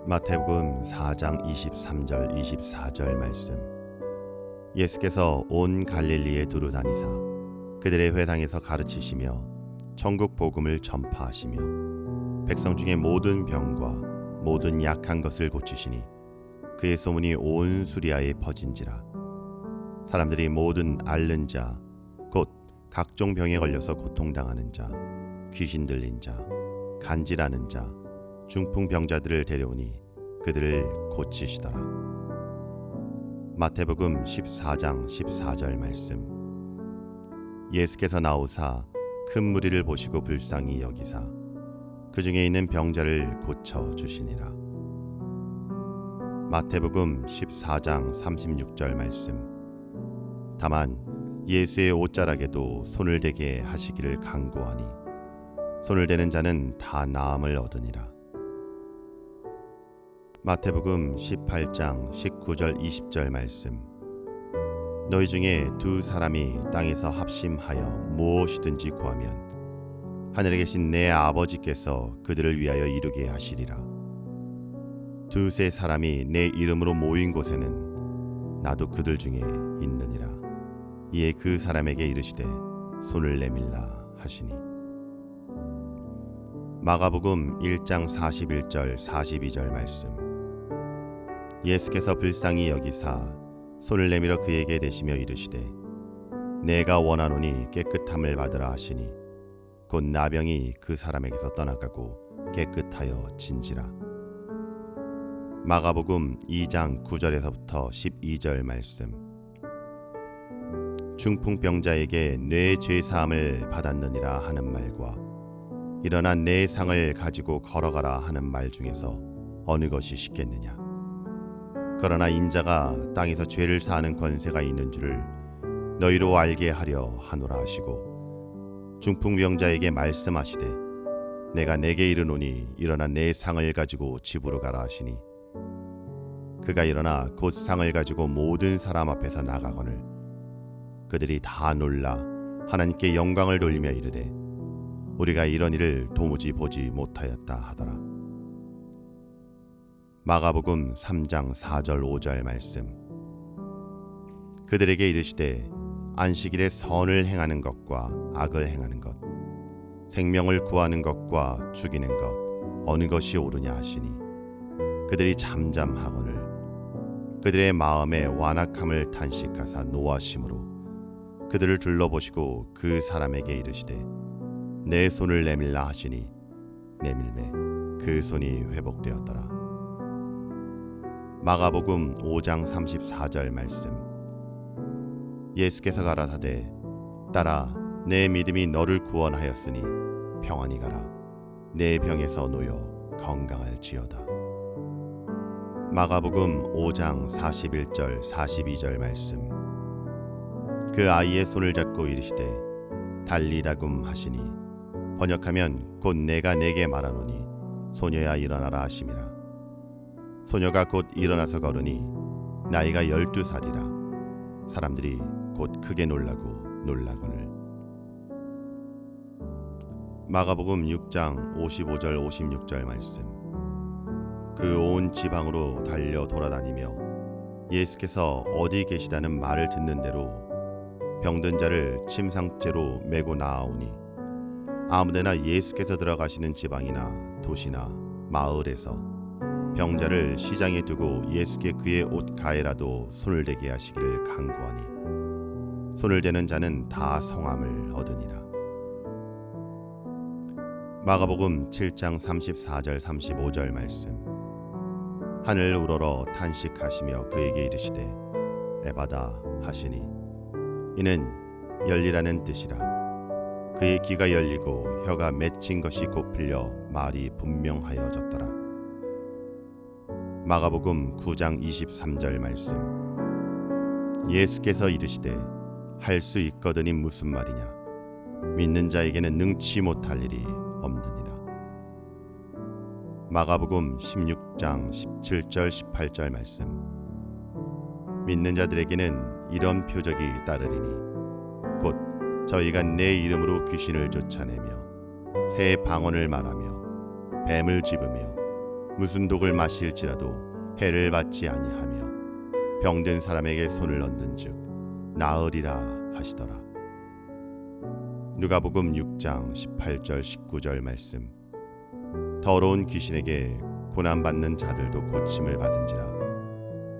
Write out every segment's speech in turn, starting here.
마태복음 4장 23절 24절 말씀. 예수께서 온 갈릴리에 두루 다니사 그들의 회당에서 가르치시며 천국 복음을 전파하시며 백성 중에 모든 병과 모든 약한 것을 고치시니 그의 소문이 온 수리아에 퍼진지라. 사람들이 모든 앓는 자 곧 각종 병에 걸려서 고통당하는 자, 귀신 들린 자, 간질하는 자, 중풍병자들을 데려오니 그들을 고치시더라. 마태복음 14장 14절 말씀. 예수께서 나오사 큰 무리를 보시고 불쌍히 여기사 그 중에 있는 병자를 고쳐 주시니라. 마태복음 14장 36절 말씀. 다만 예수의 옷자락에도 손을 대게 하시기를 간구하니 손을 대는 자는 다 나음을 얻으니라. 마태복음 18장 19절 20절 말씀. 너희 중에 두 사람이 땅에서 합심하여 무엇이든지 구하면 하늘에 계신 내 아버지께서 그들을 위하여 이루게 하시리라. 두세 사람이 내 이름으로 모인 곳에는 나도 그들 중에 있느니라. 이에 그 사람에게 이르시되 손을 내밀라 하시니. 마가복음 1장 41절 42절 말씀. 예수께서 불쌍히 여기사 손을 내밀어 그에게 대시며 이르시되 내가 원하노니 깨끗함을 받으라 하시니 곧 나병이 그 사람에게서 떠나가고 깨끗하여 진지라. 마가복음 2장 9절에서부터 12절 말씀. 중풍병자에게 뇌 죄사함을 받았느니라 하는 말과 일어나 내 상을 가지고 걸어가라 하는 말 중에서 어느 것이 쉽겠느냐. 그러나 인자가 땅에서 죄를 사하는 권세가 있는 줄을 너희로 알게 하려 하노라 하시고 중풍병자에게 말씀하시되 내가 내게 이르노니 일어나 내 상을 가지고 집으로 가라 하시니 그가 일어나 곧 상을 가지고 모든 사람 앞에서 나가거늘 그들이 다 놀라 하나님께 영광을 돌리며 이르되 우리가 이런 일을 도무지 보지 못하였다 하더라. 마가복음 3장 4절 5절 말씀. 그들에게 이르시되 안식일에 선을 행하는 것과 악을 행하는 것, 생명을 구하는 것과 죽이는 것 어느 것이 옳으냐 하시니 그들이 잠잠하거늘 그들의 마음에 완악함을 탄식하사 노하심으로 그들을 둘러보시고 그 사람에게 이르시되 내 손을 내밀라 하시니 내밀매 그 손이 회복되었더라. 마가복음 5장 34절 말씀. 예수께서 가라사대 딸아 내 믿음이 너를 구원하였으니 평안히 가라 내 병에서 놓여 건강할지어다. 마가복음 5장 41절 42절 말씀. 그 아이의 손을 잡고 이르시되 달리라굼 하시니 번역하면 곧 내가 내게 말하노니 소녀야 일어나라 하심이라. 소녀가 곧 일어나서 걸으니 나이가 12살이라. 사람들이 곧 크게 놀라고 놀라거늘. 마가복음 6장 55절 56절 말씀. 그 온 지방으로 달려 돌아다니며 예수께서 어디 계시다는 말을 듣는 대로 병든 자를 침상째로 메고 나아오니 아무데나 예수께서 들어가시는 지방이나 도시나 마을에서 병자를 시장에 두고 예수께 그의 옷 가에라도 손을 대게 하시기를 간구하니 손을 대는 자는 다 성함을 얻으니라. 마가복음 7장 34절 35절 말씀. 하늘 우러러 탄식하시며 그에게 이르시되 에바다 하시니 이는 열리라는 뜻이라. 그의 귀가 열리고 혀가 맺힌 것이 곧 풀려 말이 분명하여졌더라. 마가복음 9장 23절 말씀. 예수께서 이르시되 할 수 있거든이 무슨 말이냐. 믿는 자에게는 능치 못할 일이 없느니라. 마가복음 16장 17절 18절 말씀. 믿는 자들에게는 이런 표적이 따르리니 곧 저희가 내 이름으로 귀신을 쫓아내며 새 방언을 말하며 뱀을 집으며 무슨 독을 마실지라도 해를 받지 아니하며 병든 사람에게 손을 얹은즉 나으리라 하시더라. 누가복음 6장 18절 19절 말씀. 더러운 귀신에게 고난받는 자들도 고침을 받은지라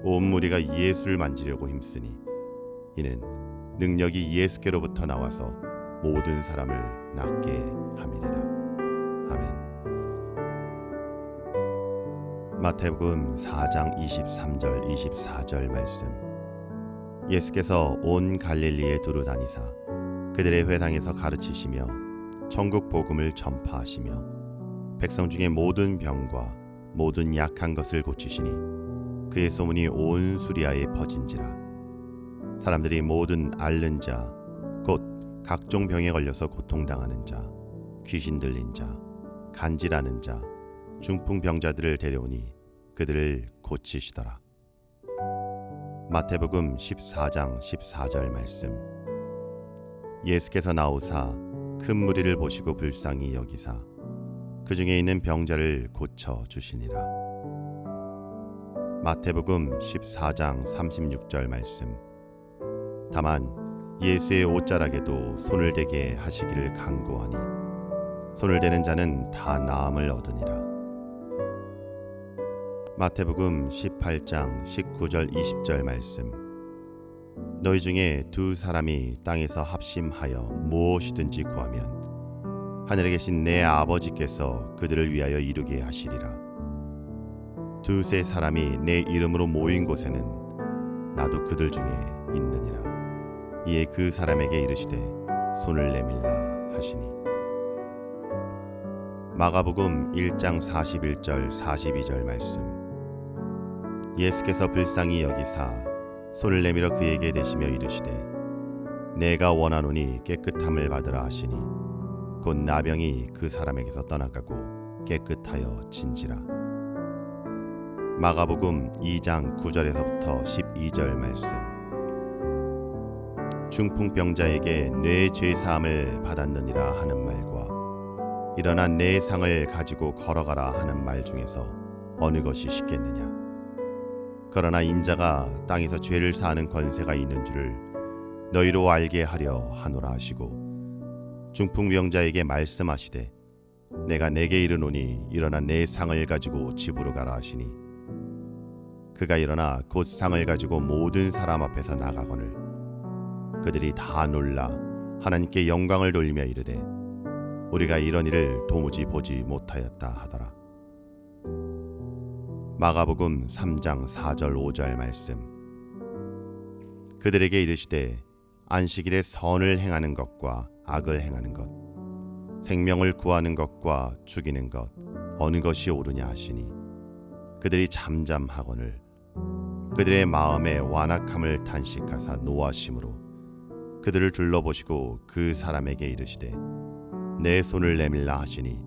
온 무리가 예수를 만지려고 힘쓰니 이는 능력이 예수께로부터 나와서 모든 사람을 낫게 함이리라. 아멘. 마태복음 4장 23절 24절 말씀. 예수께서 온 갈릴리에 두루 다니사 그들의 회당에서 가르치시며 천국 복음을 전파하시며 백성 중에 모든 병과 모든 약한 것을 고치시니 그의 소문이 온 수리아에 퍼진지라. 사람들이 모든 앓는 자 곧 각종 병에 걸려서 고통당하는 자, 귀신 들린 자, 간질하는 자, 중풍병자들을 데려오니 그들을 고치시더라. 마태복음 14장 14절 말씀. 예수께서 나오사 큰 무리를 보시고 불쌍히 여기사 그 중에 있는 병자를 고쳐 주시니라. 마태복음 14장 36절 말씀. 다만 예수의 옷자락에도 손을 대게 하시기를 간구하니 손을 대는 자는 다 나음을 얻으니라. 마태복음 18장 19절 20절 말씀. 너희 중에 두 사람이 땅에서 합심하여 무엇이든지 구하면 하늘에 계신 내 아버지께서 그들을 위하여 이루게 하시리라. 두세 사람이 내 이름으로 모인 곳에는 나도 그들 중에 있느니라. 이에 그 사람에게 이르시되 손을 내밀라 하시니. 마가복음 1장 41절 42절 말씀. 예수께서 불쌍히 여기사 손을 내밀어 그에게 대시며 이르시되 내가 원하노니 깨끗함을 받으라 하시니 곧 나병이 그 사람에게서 떠나가고 깨끗하여 진지라. 마가복음 2장 9절에서부터 12절 말씀. 중풍병자에게 뇌 죄사함을 받았느니라 하는 말과 일어나 내 상을 가지고 걸어가라 하는 말 중에서 어느 것이 쉽겠느냐. 그러나 인자가 땅에서 죄를 사하는 권세가 있는 줄을 너희로 알게 하려 하노라 하시고 중풍병자에게 말씀하시되 내가 내게 이르노니 일어나 내 상을 가지고 집으로 가라 하시니 그가 일어나 곧 상을 가지고 모든 사람 앞에서 나가거늘 그들이 다 놀라 하나님께 영광을 돌리며 이르되 우리가 이런 일을 도무지 보지 못하였다 하더라. 마가복음 3장 4절 5절 말씀. 그들에게 이르시되 안식일에 선을 행하는 것과 악을 행하는 것, 생명을 구하는 것과 죽이는 것 어느 것이 옳으냐 하시니 그들이 잠잠하거늘 그들의 마음에 완악함을 탄식하사 노하심으로 그들을 둘러보시고 그 사람에게 이르시되 내 손을 내밀라 하시니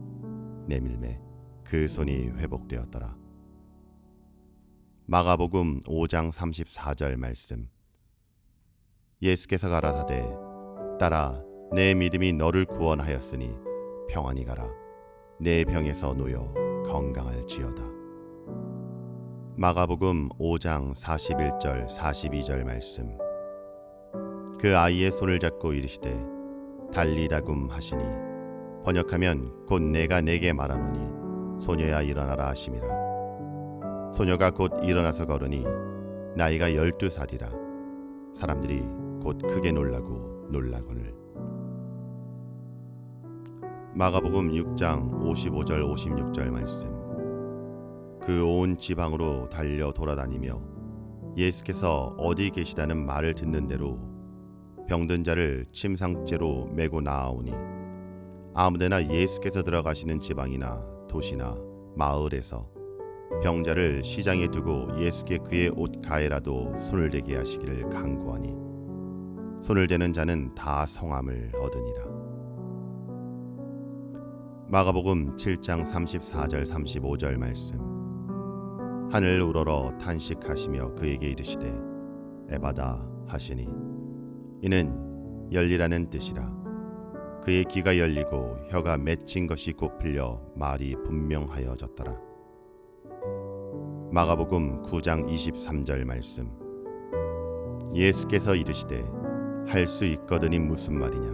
내밀매 그 손이 회복되었더라. 마가복음 5장 34절 말씀. 예수께서 가라사대 딸아 내 믿음이 너를 구원하였으니 평안히 가라. 내 병에서 놓여 건강할지어다. 마가복음 5장 41절 42절 말씀. 그 아이의 손을 잡고 이르시되 달리다굼 하시니 번역하면 곧 내가 내게 말하노니 소녀야 일어나라 하심이라. 소녀가 곧 일어나서 걸으니 나이가 12살이라. 사람들이 곧 크게 놀라고 놀라거늘. 마가복음 6장 55절 56절 말씀. 그 온 지방으로 달려 돌아다니며 예수께서 어디 계시다는 말을 듣는 대로 병든 자를 침상째로 메고 나아오니 아무데나 예수께서 들어가시는 지방이나 도시나 마을에서 병자를 시장에 두고 예수께 그의 옷 가에라도 손을 대게 하시기를 간구하니 손을 대는 자는 다 성함을 얻으니라. 마가복음 7장 34절 35절 말씀. 하늘 우러러 탄식하시며 그에게 이르시되 에바다 하시니 이는 열리라는 뜻이라. 그의 귀가 열리고 혀가 맺힌 것이 곧 풀려 말이 분명하여졌더라. 마가복음 9장 23절 말씀. 예수께서 이르시되 할 수 있거든이 무슨 말이냐.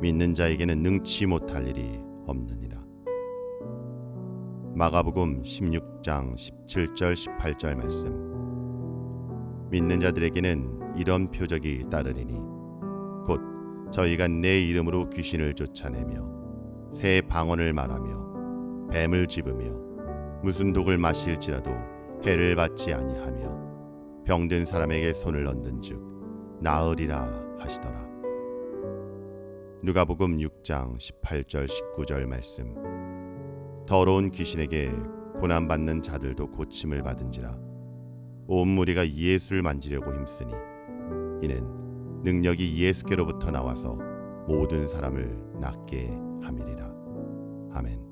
믿는 자에게는 능치 못할 일이 없느니라. 마가복음 16장 17절 18절 말씀. 믿는 자들에게는 이런 표적이 따르리니 곧 저희가 내 이름으로 귀신을 쫓아내며 새 방언을 말하며 뱀을 집으며 무슨 독을 마실지라도 해를 받지 아니하며 병든 사람에게 손을 얹은즉 나으리라 하시더라. 누가복음 6장 18절 19절 말씀. 더러운 귀신에게 고난받는 자들도 고침을 받은지라 온 무리가 예수를 만지려고 힘쓰니 이는 능력이 예수께로부터 나와서 모든 사람을 낫게 함이리라. 아멘.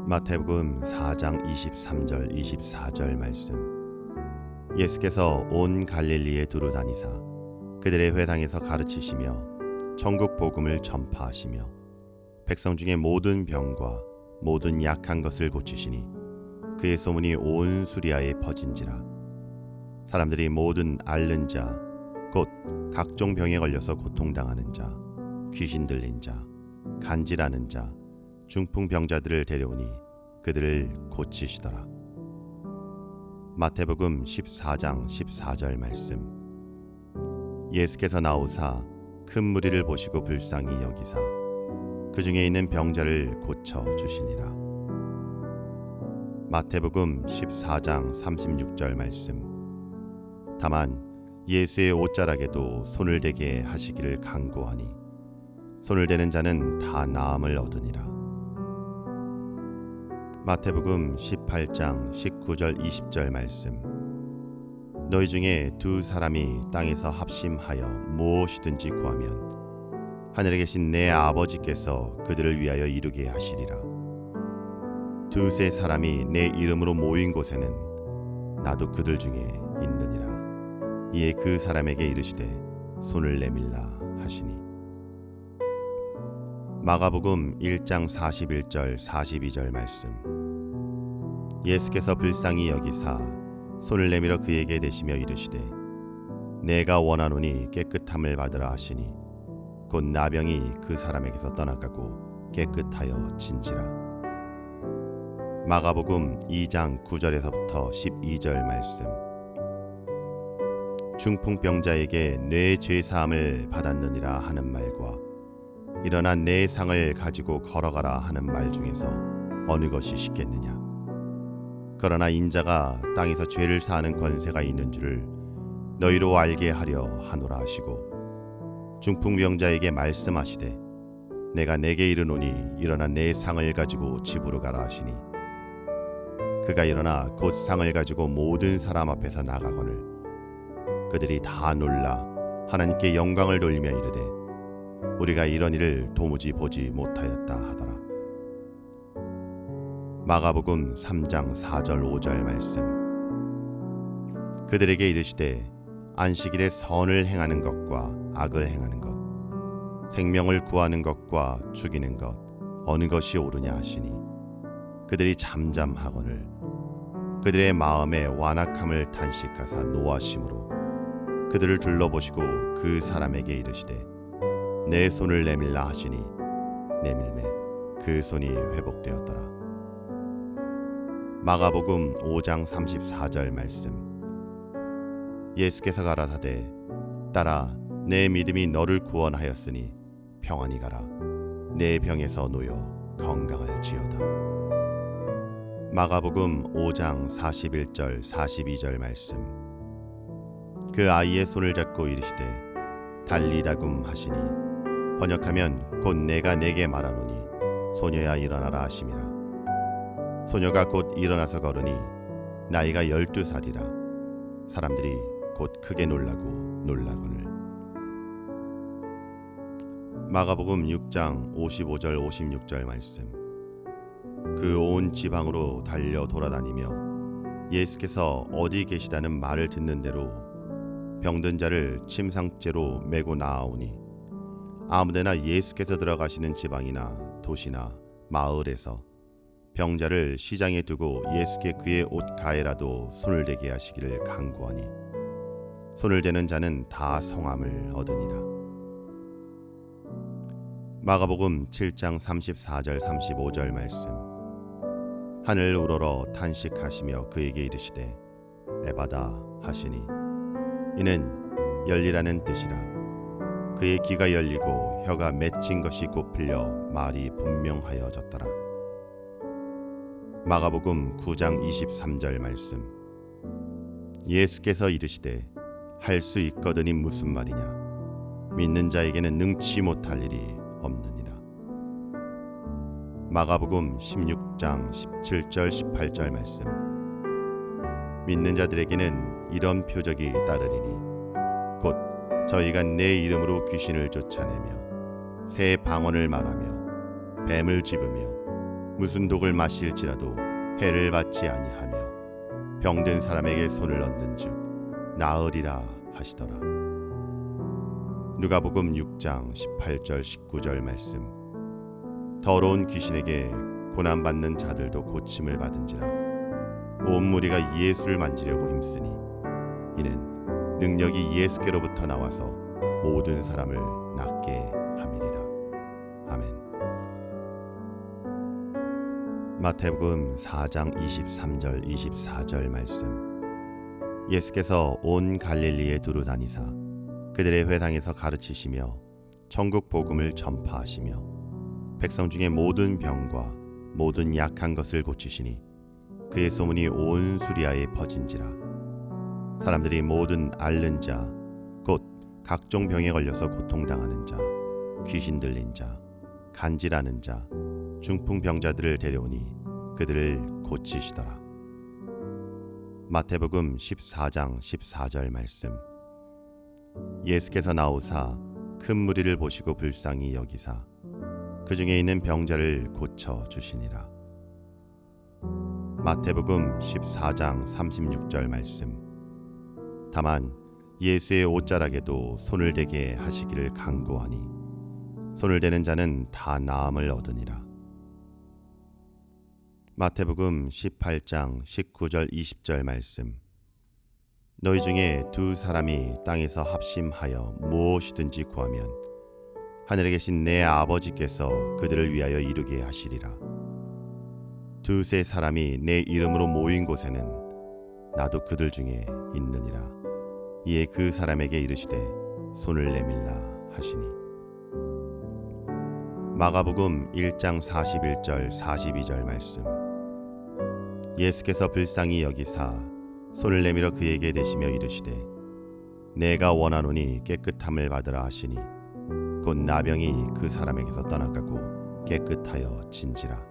마태복음 4장 23절 24절 말씀. 예수께서 온 갈릴리에 두루 다니사 그들의 회당에서 가르치시며 천국 복음을 전파하시며 백성 중에 모든 병과 모든 약한 것을 고치시니 그의 소문이 온 수리아에 퍼진지라. 사람들이 모든 앓는 자 곧 각종 병에 걸려서 고통당하는 자 귀신 들린 자 간질하는 자 중풍병자들을 데려오니 그들을 고치시더라. 마태복음 14장 14절 말씀. 예수께서 나오사 큰 무리를 보시고 불쌍히 여기사 그 중에 있는 병자를 고쳐 주시니라. 마태복음 14장 36절 말씀. 다만 예수의 옷자락에도 손을 대게 하시기를 간구하니 손을 대는 자는 다 나음을 얻으니라. 마태복음 18장 19절 20절 말씀. 너희 중에 두 사람이 땅에서 합심하여 무엇이든지 구하면 하늘에 계신 내 아버지께서 그들을 위하여 이루게 하시리라. 두세 사람이 내 이름으로 모인 곳에는 나도 그들 중에 있느니라. 이에 그 사람에게 이르시되 손을 내밀라 하시니. 마가복음 1장 41절 42절 말씀. 예수께서 불쌍히 여기사 손을 내밀어 그에게 대시며 이르시되 내가 원하노니 깨끗함을 받으라 하시니 곧 나병이 그 사람에게서 떠나가고 깨끗하여 진지라. 마가복음 2장 9절에서부터 12절 말씀. 중풍병자에게 뇌 죄사함을 받았느니라 하는 말과 일어나 내 상을 가지고 걸어가라 하는 말 중에서 어느 것이 쉽겠느냐. 그러나 인자가 땅에서 죄를 사하는 권세가 있는 줄을 너희로 알게 하려 하노라 하시고 중풍병자에게 말씀하시되 내가 내게 이르노니 일어나 내 상을 가지고 집으로 가라 하시니 그가 일어나 곧 상을 가지고 모든 사람 앞에서 나가거늘 그들이 다 놀라 하나님께 영광을 돌리며 이르되 우리가 이런 일을 도무지 보지 못하였다 하더라. 마가복음 3장 4절 5절 말씀. 그들에게 이르시되 안식일에 선을 행하는 것과 악을 행하는 것 생명을 구하는 것과 죽이는 것 어느 것이 옳으냐 하시니 그들이 잠잠하거늘 그들의 마음에 완악함을 탄식하사 노하심으로 그들을 둘러보시고 그 사람에게 이르시되 내 손을 내밀라 하시니 내밀매 그 손이 회복되었더라. 마가복음 5장 34절 말씀. 예수께서 가라사대 딸아 내 믿음이 너를 구원하였으니 평안히 가라 내 병에서 놓여 건강할지어다. 마가복음 5장 41절 42절 말씀. 그 아이의 손을 잡고 이르시되 달리다굼 하시니 번역하면 곧 내가 내게 말하노니 소녀야 일어나라 하심이라. 소녀가 곧 일어나서 걸으니 나이가 12살이라. 사람들이 곧 크게 놀라거늘. 마가복음 6장 55절 56절 말씀. 그 온 지방으로 달려 돌아다니며 예수께서 어디 계시다는 말을 듣는 대로 병든 자를 침상째로 메고 나아오니 아무데나 예수께서 들어가시는 지방이나 도시나 마을에서 병자를 시장에 두고 예수께 그의 옷 가에라도 손을 대게 하시기를 간구하니 손을 대는 자는 다 성함을 얻으니라. 마가복음 7장 34절 35절 말씀. 하늘 우러러 탄식하시며 그에게 이르시되 에바다 하시니 이는 열리라는 뜻이라. 그의 귀가 열리고 혀가 맺힌 것이 곧 풀려 말이 분명하여졌더라. 마가복음 9장 23절 말씀. 예수께서 이르시되 할 수 있거든이 무슨 말이냐. 믿는 자에게는 능치 못할 일이 없느니라. 마가복음 16장 17절 18절 말씀. 믿는 자들에게는 이런 표적이 따르리니 곧 저희가 내 이름으로 귀신을 쫓아내며 새 방언을 말하며 뱀을 집으며 무슨 독을 마실지라도 해를 받지 아니하며 병든 사람에게 손을 얹은즉 나으리라 하시더라. 누가복음 6장 18절 19절 말씀. 더러운 귀신에게 고난받는 자들도 고침을 받은지라. 온 무리가 예수를 만지려고 힘쓰니 이는 능력이 예수께로부터 나와서 모든 사람을 낫게 함이리라. 아멘. 마태복음 4장 23절 24절 말씀. 예수께서 온 갈릴리에 두루 다니사 그들의 회당에서 가르치시며 천국 복음을 전파하시며 백성 중에 모든 병과 모든 약한 것을 고치시니 그의 소문이 온 수리아에 퍼진지라. 사람들이 모든 앓는 자 곧 각종 병에 걸려서 고통당하는 자 귀신 들린 자 간질하는 자 중풍병자들을 데려오니 그들을 고치시더라. 마태복음 14장 14절 말씀. 예수께서 나오사 큰 무리를 보시고 불쌍히 여기사 그 중에 있는 병자를 고쳐 주시니라. 마태복음 14장 36절 말씀. 다만 예수의 옷자락에도 손을 대게 하시기를 간구하니 손을 대는 자는 다 나음을 얻으니라. 마태복음 18장 19절 20절 말씀. 너희 중에 두 사람이 땅에서 합심하여 무엇이든지 구하면 하늘에 계신 내 아버지께서 그들을 위하여 이루게 하시리라. 두세 사람이 내 이름으로 모인 곳에는 나도 그들 중에 있느니라. 이에 그 사람에게 이르시되 손을 내밀라 하시니. 마가복음 1장 41절 42절 말씀. 예수께서 불쌍히 여기사 손을 내밀어 그에게 대시며 이르시되 내가 원하노니 깨끗함을 받으라 하시니 곧 나병이 그 사람에게서 떠나가고 깨끗하여 진지라.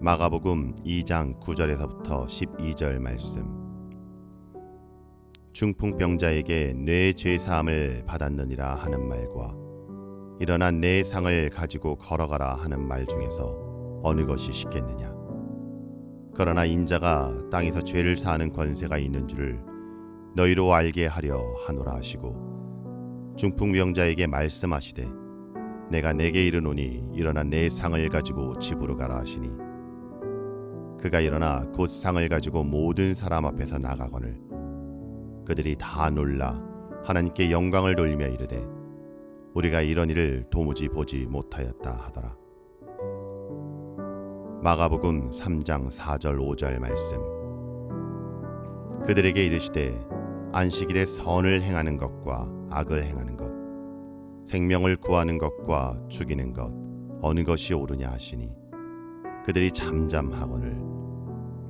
마가복음 2장 9절에서부터 12절 말씀. 중풍병자에게 뇌 죄사함을 받았느니라 하는 말과 일어나 내 상을 가지고 걸어가라 하는 말 중에서 어느 것이 쉽겠느냐. 그러나 인자가 땅에서 죄를 사하는 권세가 있는 줄을 너희로 알게 하려 하노라 하시고 중풍병자에게 말씀하시되 내가 내게 이르노니 일어나 내 상을 가지고 집으로 가라 하시니 그가 일어나 곧 상을 가지고 모든 사람 앞에서 나가거늘 그들이 다 놀라 하나님께 영광을 돌리며 이르되 우리가 이런 일을 도무지 보지 못하였다 하더라. 마가복음 3장 4절 5절 말씀. 그들에게 이르시되 안식일에 선을 행하는 것과 악을 행하는 것 생명을 구하는 것과 죽이는 것 어느 것이 옳으냐 하시니 그들이 잠잠하거늘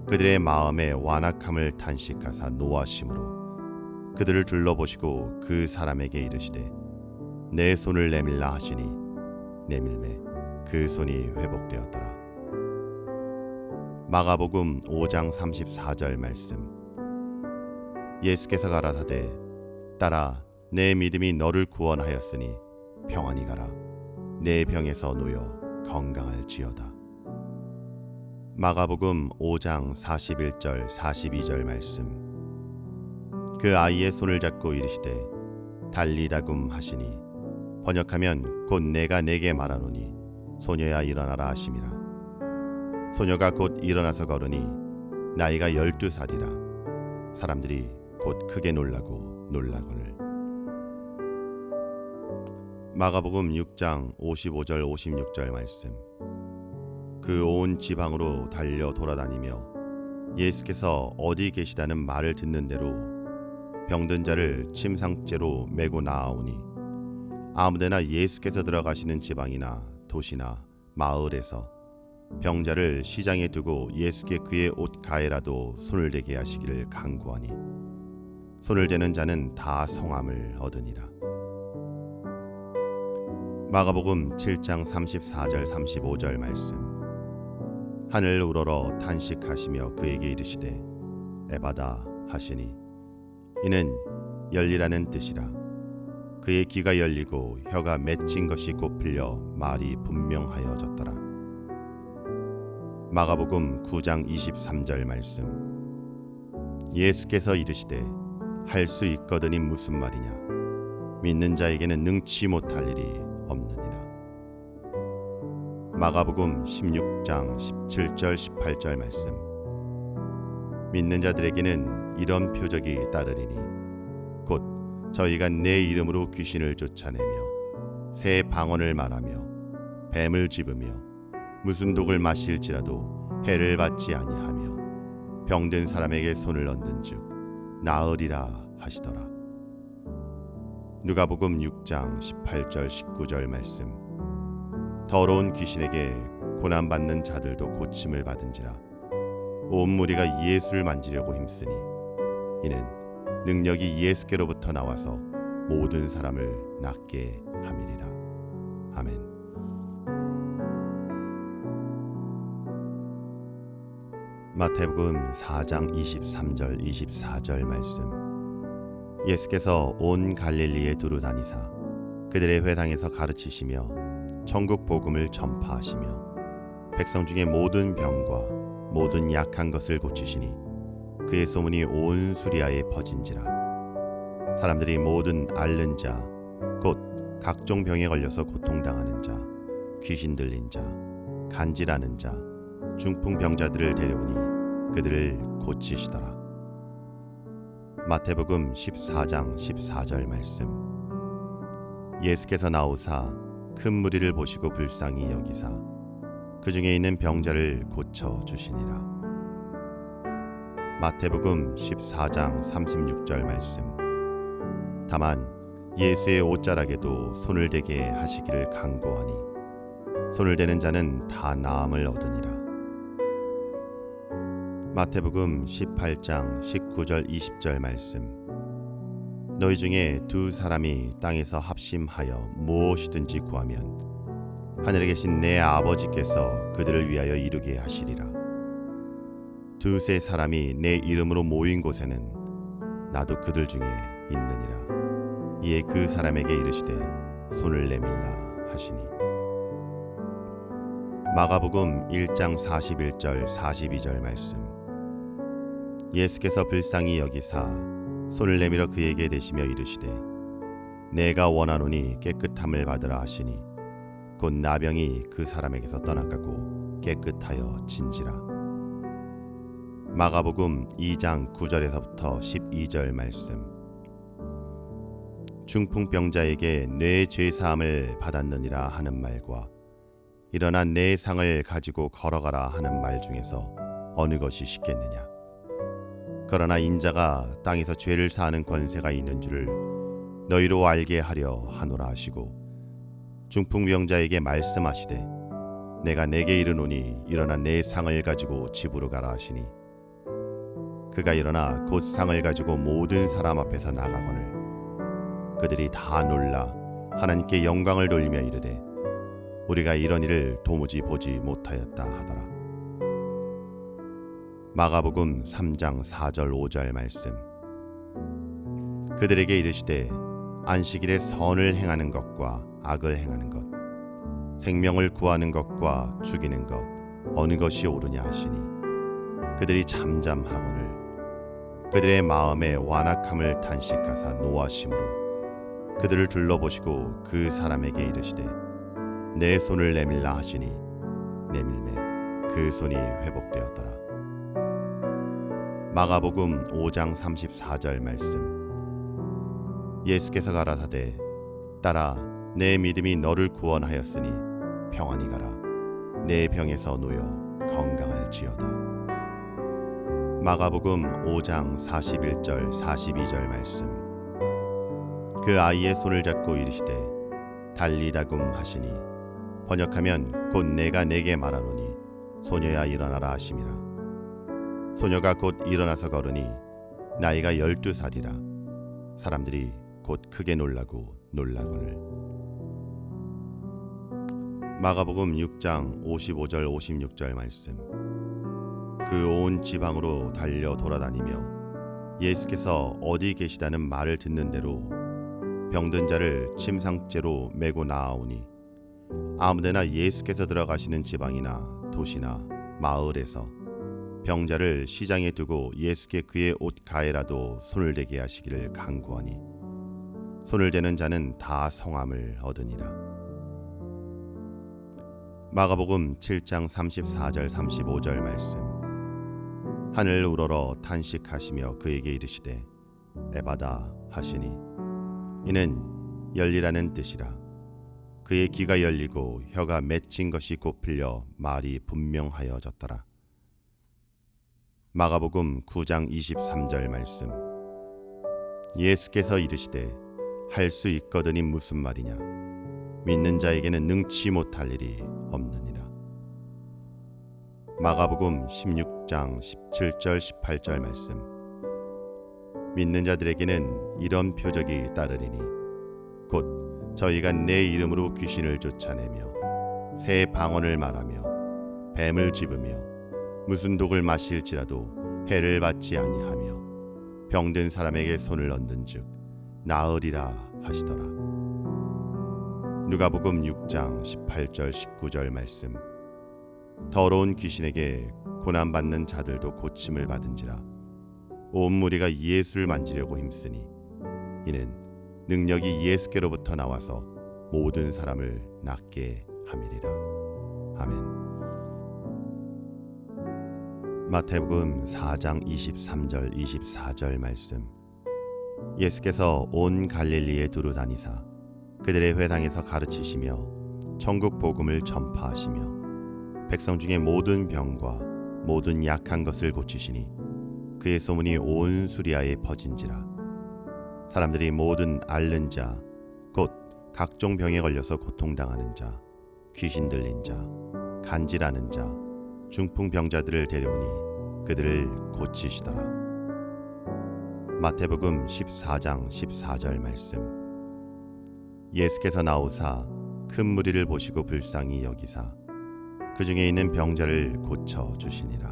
그들의 마음에 완악함을 탄식하사 노하심으로 그들을 둘러보시고 그 사람에게 이르시되 내 손을 내밀라 하시니 내밀매 그 손이 회복되었더라. 마가복음 5장 34절 말씀. 예수께서 가라사대 딸아 내 믿음이 너를 구원하였으니 평안히 가라 내 병에서 놓여 건강할지어다. 마가복음 5장 41절 42절 말씀. 그 아이의 손을 잡고 이르시되 달리라굼 하시니 번역하면 곧 내가 내게 말하노니 소녀야 일어나라 하심이라. 소녀가 곧 일어나서 걸으니 나이가 12살이라 사람들이 곧 크게 놀라고 놀라거늘. 마가복음 6장 55절 56절 말씀. 그 온 지방으로 달려 돌아다니며 예수께서 어디 계시다는 말을 듣는 대로 병든 자를 침상째로 메고 나아오니 아무데나 예수께서 들어가시는 지방이나 도시나 마을에서 병자를 시장에 두고 예수께 그의 옷 가에라도 손을 대게 하시기를 간구하니 손을 대는 자는 다 성함을 얻으니라. 마가복음 7장 34절 35절 말씀. 하늘 우러러 탄식하시며 그에게 이르시되 에바다 하시니 이는 열리라는 뜻이라. 그의 귀가 열리고 혀가 맺힌 것이 곧 풀려 말이 분명하여졌더라. 마가복음 9장 23절 말씀. 예수께서 이르시되 할 수 있거든이 무슨 말이냐. 믿는 자에게는 능치 못할 일이 없느니라. 마가복음 16장 17절 18절 말씀. 믿는 자들에게는 이런 표적이 따르리니 곧 저희가 내 이름으로 귀신을 쫓아내며 새 방언을 말하며 뱀을 집으며 무슨 독을 마실지라도 해를 받지 아니하며 병든 사람에게 손을 얹은즉 나으리라 하시더라. 누가복음 6장 18절 19절 말씀. 더러운 귀신에게 고난받는 자들도 고침을 받은지라. 온 무리가 예수를 만지려고 힘쓰니 이는 능력이 예수께로부터 나와서 모든 사람을 낫게 함이리라. 아멘. 마태복음 4장 23절 24절 말씀. 예수께서 온 갈릴리에 두루 다니사 그들의 회당에서 가르치시며 천국 복음을 전파하시며 백성 중에 모든 병과 모든 약한 것을 고치시니 그의 소문이 온 수리아에 퍼진지라. 사람들이 모든 앓는 자 곧 각종 병에 걸려서 고통당하는 자, 귀신 들린 자, 간질하는 자, 중풍병자들을 데려오니 그들을 고치시더라. 마태복음 14장 14절 말씀. 예수께서 나오사 큰 무리를 보시고 불쌍히 여기사 그 중에 있는 병자를 고쳐 주시니라. 마태복음 14장 36절 말씀. 다만 예수의 옷자락에도 손을 대게 하시기를 간구하니 손을 대는 자는 다 나음을 얻으니라. 마태복음 18장 19절 20절 말씀. 너희 중에 두 사람이 땅에서 합심하여 무엇이든지 구하면 하늘에 계신 내 아버지께서 그들을 위하여 이루게 하시리라. 두세 사람이 내 이름으로 모인 곳에는 나도 그들 중에 있느니라. 이에 그 사람에게 이르시되 손을 내밀라 하시니. 마가복음 1장 41절 42절 말씀. 예수께서 불쌍히 여기사 손을 내밀어 그에게 대시며 이르시되 내가 원하노니 깨끗함을 받으라 하시니 곧 나병이 그 사람에게서 떠나가고 깨끗하여 진지라. 마가복음 2장 9절에서부터 12절 말씀. 중풍병자에게 내 죄사함을 받았느니라 하는 말과 일어나 내 상을 가지고 걸어가라 하는 말 중에서 어느 것이 쉽겠느냐. 그러나 인자가 땅에서 죄를 사하는 권세가 있는 줄을 너희로 알게 하려 하노라 하시고 중풍병자에게 말씀하시되 내가 내게 이르노니 일어나 내 상을 가지고 집으로 가라 하시니 그가 일어나 곧 상을 가지고 모든 사람 앞에서 나가거늘 그들이 다 놀라 하나님께 영광을 돌리며 이르되 우리가 이런 일을 도무지 보지 못하였다 하더라. 마가복음 3장 4절 5절 말씀. 그들에게 이르시되 안식일에 선을 행하는 것과 악을 행하는 것, 생명을 구하는 것과 죽이는 것 어느 것이 옳으냐 하시니 그들이 잠잠하거늘 그들의 마음에 완악함을 탄식하사 노하심으로 그들을 둘러보시고 그 사람에게 이르시되 내 손을 내밀라 하시니 내밀매 그 손이 회복되었더라. 마가복음 5장 34절 말씀. 예수께서 가라사대 딸아 내 믿음이 너를 구원하였으니 평안히 가라. 내 병에서 놓여 건강할지어다. 마가복음 5장 41절 42절 말씀. 그 아이의 손을 잡고 이르시되 달리다금 하시니 번역하면 곧 내가 내게 말하노니 소녀야 일어나라 하심이라. 소녀가 곧 일어나서 걸으니 나이가 12살이라. 사람들이 곧 크게 놀라고 놀라거늘. 마가복음 6장 55절 56절 말씀. 그 온 지방으로 달려 돌아다니며 예수께서 어디 계시다는 말을 듣는 대로 병든 자를 침상째로 메고 나아오니 아무데나 예수께서 들어가시는 지방이나 도시나 마을에서 병자를 시장에 두고 예수께 그의 옷 가에라도 손을 대게 하시기를 간구하니 손을 대는 자는 다 성함을 얻으니라. 마가복음 7장 34절 35절 말씀. 하늘 우러러 탄식하시며 그에게 이르시되 에바다 하시니 이는 열리라는 뜻이라. 그의 귀가 열리고 혀가 맺힌 것이 곱필려 말이 분명하여졌더라. 마가복음 9장 23절 말씀. 예수께서 이르시되 할 수 있거든이 무슨 말이냐. 믿는 자에게는 능치 못할 일이 없느니라. 마가복음 16장 17절 18절 말씀. 믿는 자들에게는 이런 표적이 따르리니 곧 저희가 내 이름으로 귀신을 쫓아내며 새 방언을 말하며 뱀을 집으며 무슨 독을 마실지라도 해를 받지 아니하며 병든 사람에게 손을 얹은즉 나으리라 하시더라. 누가복음 6장 18절 19절 말씀. 더러운 귀신에게 고난받는 자들도 고침을 받은지라. 온 무리가 예수를 만지려고 힘쓰니 이는 능력이 예수께로부터 나와서 모든 사람을 낫게 함이리라. 아멘. 마태복음 4장 23절 24절 말씀. 예수께서 온 갈릴리에 두루 다니사 그들의 회당에서 가르치시며 천국 복음을 전파하시며 백성 중에 모든 병과 모든 약한 것을 고치시니 그의 소문이 온 수리아에 퍼진지라. 사람들이 모든 앓는 자 곧 각종 병에 걸려서 고통당하는 자 귀신 들린 자 간질하는 자 중풍병자들을 데려오니 그들을 고치시더라. 마태복음 14장 14절 말씀. 예수께서 나오사 큰 무리를 보시고 불쌍히 여기사 그 중에 있는 병자를 고쳐 주시니라.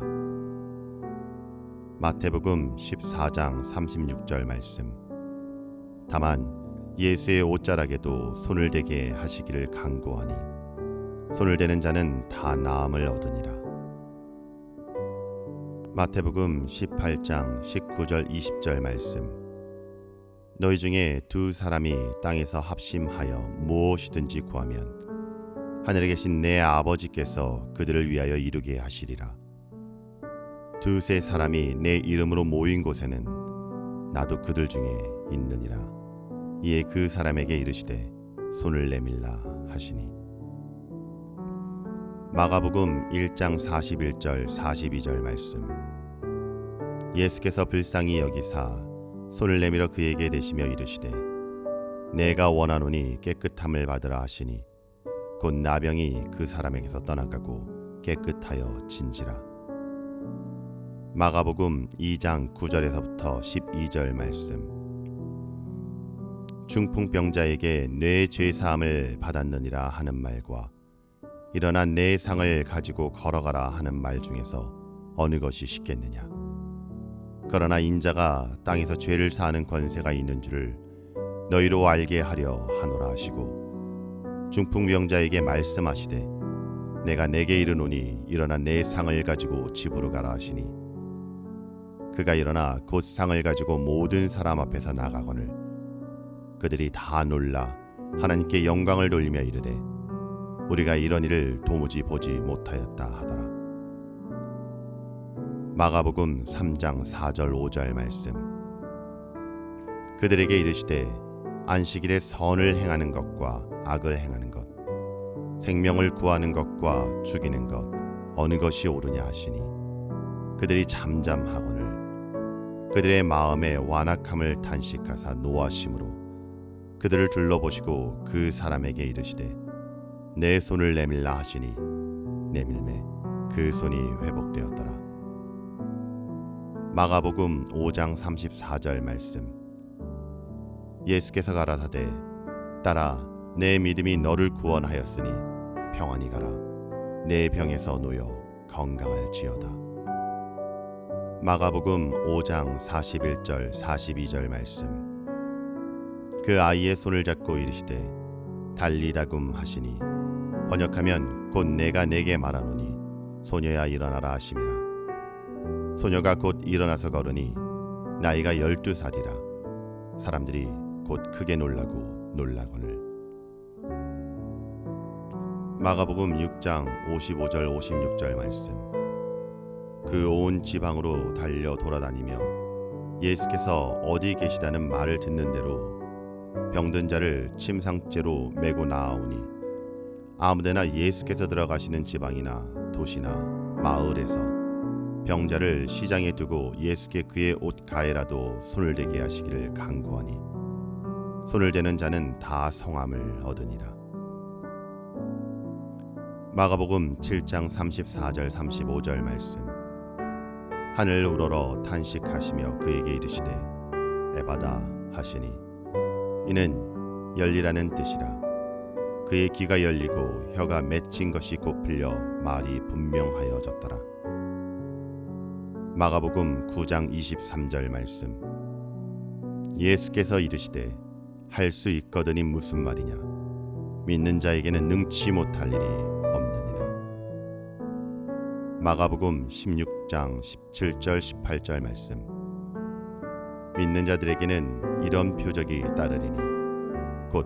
마태복음 14장 36절 말씀. 다만 예수의 옷자락에도 손을 대게 하시기를 간구하니 손을 대는 자는 다 나음을 얻으니라. 마태복음 18장 19절 20절 말씀. 너희 중에 두 사람이 땅에서 합심하여 무엇이든지 구하면 하늘에 계신 내 아버지께서 그들을 위하여 이루게 하시리라. 두세 사람이 내 이름으로 모인 곳에는 나도 그들 중에 있느니라. 이에 그 사람에게 이르시되 손을 내밀라 하시니. 마가복음 1장 41절 42절 말씀. 예수께서 불쌍히 여기사 손을 내밀어 그에게 대시며 이르시되 내가 원하노니 깨끗함을 받으라 하시니 곧 나병이 그 사람에게서 떠나가고 깨끗하여 진지라. 마가복음 2장 9절에서부터 12절 말씀. 중풍병자에게 뇌 죄사함을 받았느니라 하는 말과 일어나 내 상을 가지고 걸어가라 하는 말 중에서 어느 것이 쉽겠느냐. 그러나 인자가 땅에서 죄를 사하는 권세가 있는 줄을 너희로 알게 하려 하노라 하시고 중풍병자에게 말씀하시되 내가 내게 이르노니 일어나 내 상을 가지고 집으로 가라 하시니 그가 일어나 곧 상을 가지고 모든 사람 앞에서 나가거늘 그들이 다 놀라 하나님께 영광을 돌리며 이르되 우리가 이런 일을 도무지 보지 못하였다 하더라. 마가복음 3장 4절 5절 말씀. 그들에게 이르시되 안식일에 선을 행하는 것과 악을 행하는 것, 생명을 구하는 것과 죽이는 것 어느 것이 옳으냐 하시니 그들이 잠잠하거늘 그들의 마음에 완악함을 탄식하사 노하심으로 그들을 둘러보시고 그 사람에게 이르시되 내 손을 내밀라 하시니 내밀매 그 손이 회복되었더라. 마가복음 5장 34절 말씀. 예수께서 가라사대 딸아 내 믿음이 너를 구원하였으니 평안히 가라 내 병에서 놓여 건강할지어다. 마가복음 5장 41절 42절 말씀. 그 아이의 손을 잡고 이르시되 달리라굼 하시니 번역하면 곧 내가 내게 말하노니 소녀야 일어나라 하심이라. 소녀가 곧 일어나서 걸으니 나이가 12살이라. 사람들이 곧 크게 놀라거늘. 마가복음 6장 55절 56절 말씀. 그 온 지방으로 달려 돌아다니며 예수께서 어디 계시다는 말을 듣는 대로 병든 자를 침상째로 메고 나아오니 아무데나 예수께서 들어가시는 지방이나 도시나 마을에서 병자를 시장에 두고 예수께 그의 옷 가에라도 손을 대게 하시기를 간구하니 손을 대는 자는 다 성함을 얻으니라. 마가복음 7장 34절 35절 말씀. 하늘 우러러 탄식하시며 그에게 이르시되 에바다 하시니 이는 열리라는 뜻이라. 그의 귀가 열리고 혀가 맺힌 것이 곧 풀려 말이 분명하여졌더라. 마가복음 9장 23절 말씀. 예수께서 이르시되 할 수 있거든이 무슨 말이냐. 믿는 자에게는 능치 못할 일이 없느니라. 마가복음 16장 17절 18절 말씀. 믿는 자들에게는 이런 표적이 따르리니 곧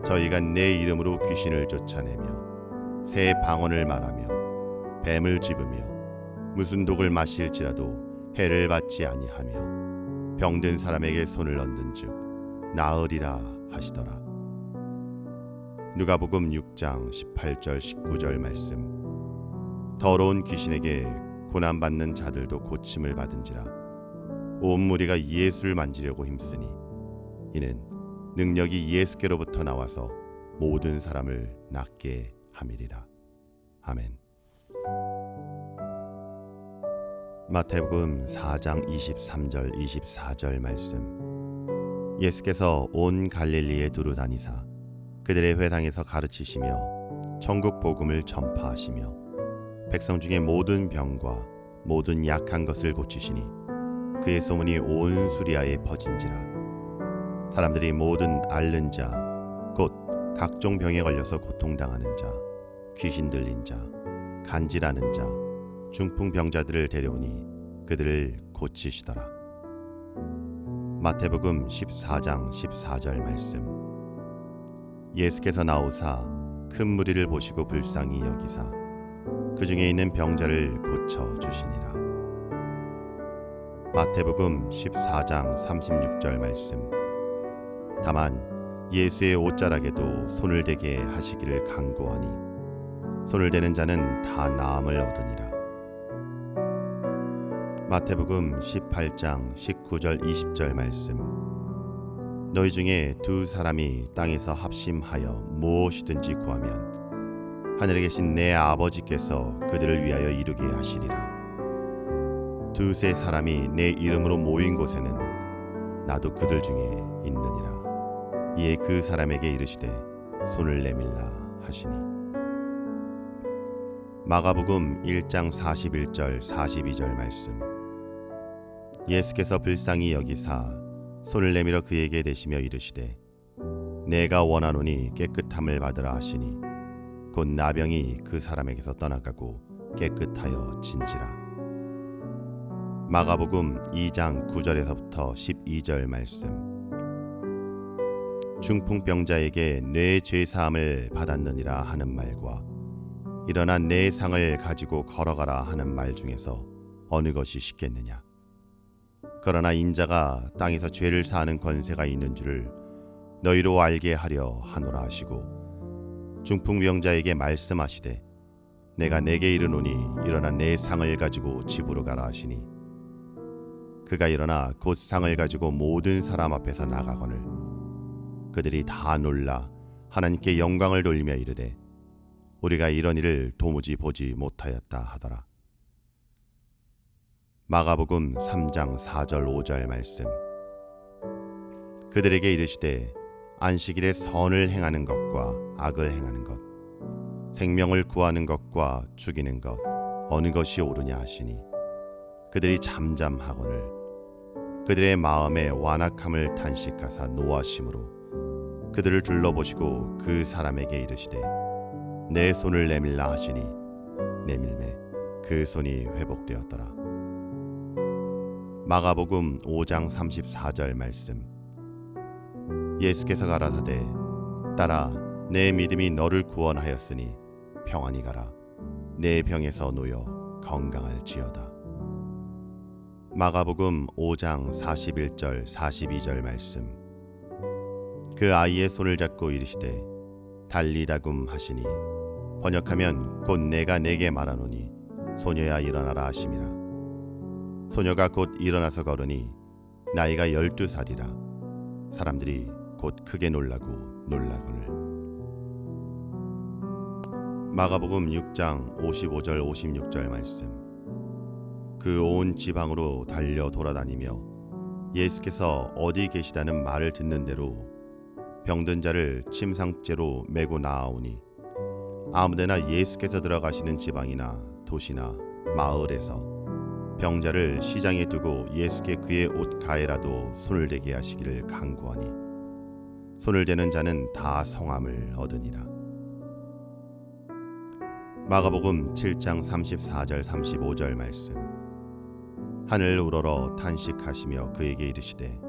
저희가 내 이름으로 귀신을 쫓아내며 새 방언을 말하며 뱀을 집으며 무슨 독을 마실지라도 해를 받지 아니하며 병든 사람에게 손을 얹은즉 나으리라 하시더라. 누가복음 6장 18절 19절 말씀. 더러운 귀신에게 고난받는 자들도 고침을 받은지라. 온 무리가 예수를 만지려고 힘쓰니 이는 능력이 예수께로부터 나와서 모든 사람을 낫게 함이리라. 아멘. 마태복음 4장 23절 24절 말씀. 예수께서 온 갈릴리에 두루 다니사 그들의 회당에서 가르치시며 천국 복음을 전파하시며 백성 중에 모든 병과 모든 약한 것을 고치시니 그의 소문이 온 수리아에 퍼진지라. 사람들이 모든 앓는 자 곧 각종 병에 걸려서 고통당하는 자, 귀신 들린 자, 간질하는 자, 중풍병자들을 데려오니 그들을 고치시더라. 마태복음 14장 14절 말씀. 예수께서 나오사 큰 무리를 보시고 불쌍히 여기사 그 중에 있는 병자를 고쳐 주시니라. 마태복음 14장 36절 말씀. 다만 예수의 옷자락에도 손을 대게 하시기를 간구하니 손을 대는 자는 다 나음을 얻으니라. 마태복음 18장 19절 20절 말씀. 너희 중에 두 사람이 땅에서 합심하여 무엇이든지 구하면 하늘에 계신 내 아버지께서 그들을 위하여 이루게 하시리라. 두세 사람이 내 이름으로 모인 곳에는 나도 그들 중에 있느니라. 이에 그 사람에게 이르시되 손을 내밀라 하시니. 마가복음 1장 41절 42절 말씀. 예수께서 불쌍히 여기사 손을 내밀어 그에게 대시며 이르시되 내가 원하노니 깨끗함을 받으라 하시니 곧 나병이 그 사람에게서 떠나가고 깨끗하여 진지라. 마가복음 2장 9절에서부터 12절 말씀. 중풍병자에게 뇌 죄사함을 받았느니라 하는 말과 일어나 내 상을 가지고 걸어가라 하는 말 중에서 어느 것이 쉽겠느냐. 그러나 인자가 땅에서 죄를 사하는 권세가 있는 줄을 너희로 알게 하려 하노라 하시고 중풍병자에게 말씀하시되 내가 내게 이르노니 일어나 내 상을 가지고 집으로 가라 하시니 그가 일어나 곧 상을 가지고 모든 사람 앞에서 나가거늘 그들이 다 놀라 하나님께 영광을 돌리며 이르되 우리가 이런 일을 도무지 보지 못하였다 하더라. 마가복음 3장 4절 5절 말씀. 그들에게 이르시되 안식일에 선을 행하는 것과 악을 행하는 것 생명을 구하는 것과 죽이는 것 어느 것이 옳으냐 하시니 그들이 잠잠하거늘 그들의 마음에 완악함을 탄식하사 노하심으로 그들을 둘러보시고 그 사람에게 이르시되 내 손을 내밀라 하시니 내밀매 그 손이 회복되었더라. 마가복음 5장 34절 말씀. 예수께서 가라사대 딸아 내 믿음이 너를 구원하였으니 평안히 가라 내 병에서 놓여 건강할지어다. 마가복음 5장 41절 42절 말씀. 그 아이의 손을 잡고 이르시되 달리다굼 하시니 번역하면 곧 내가 내게 말하노니 소녀야 일어나라 하심이라. 소녀가 곧 일어나서 걸으니 나이가 12살이라 사람들이 곧 크게 놀라고 놀라거늘. 마가복음 6장 55절 56절 말씀. 그 온 지방으로 달려 돌아다니며 예수께서 어디 계시다는 말을 듣는 대로 병든 자를 침상째로 메고 나아오니 아무데나 예수께서 들어가시는 지방이나 도시나 마을에서 병자를 시장에 두고 예수께 그의 옷 가에라도 손을 대게 하시기를 간구하니 손을 대는 자는 다 성함을 얻으니라. 마가복음 7장 34절 35절 말씀. 하늘 우러러 탄식하시며 그에게 이르시되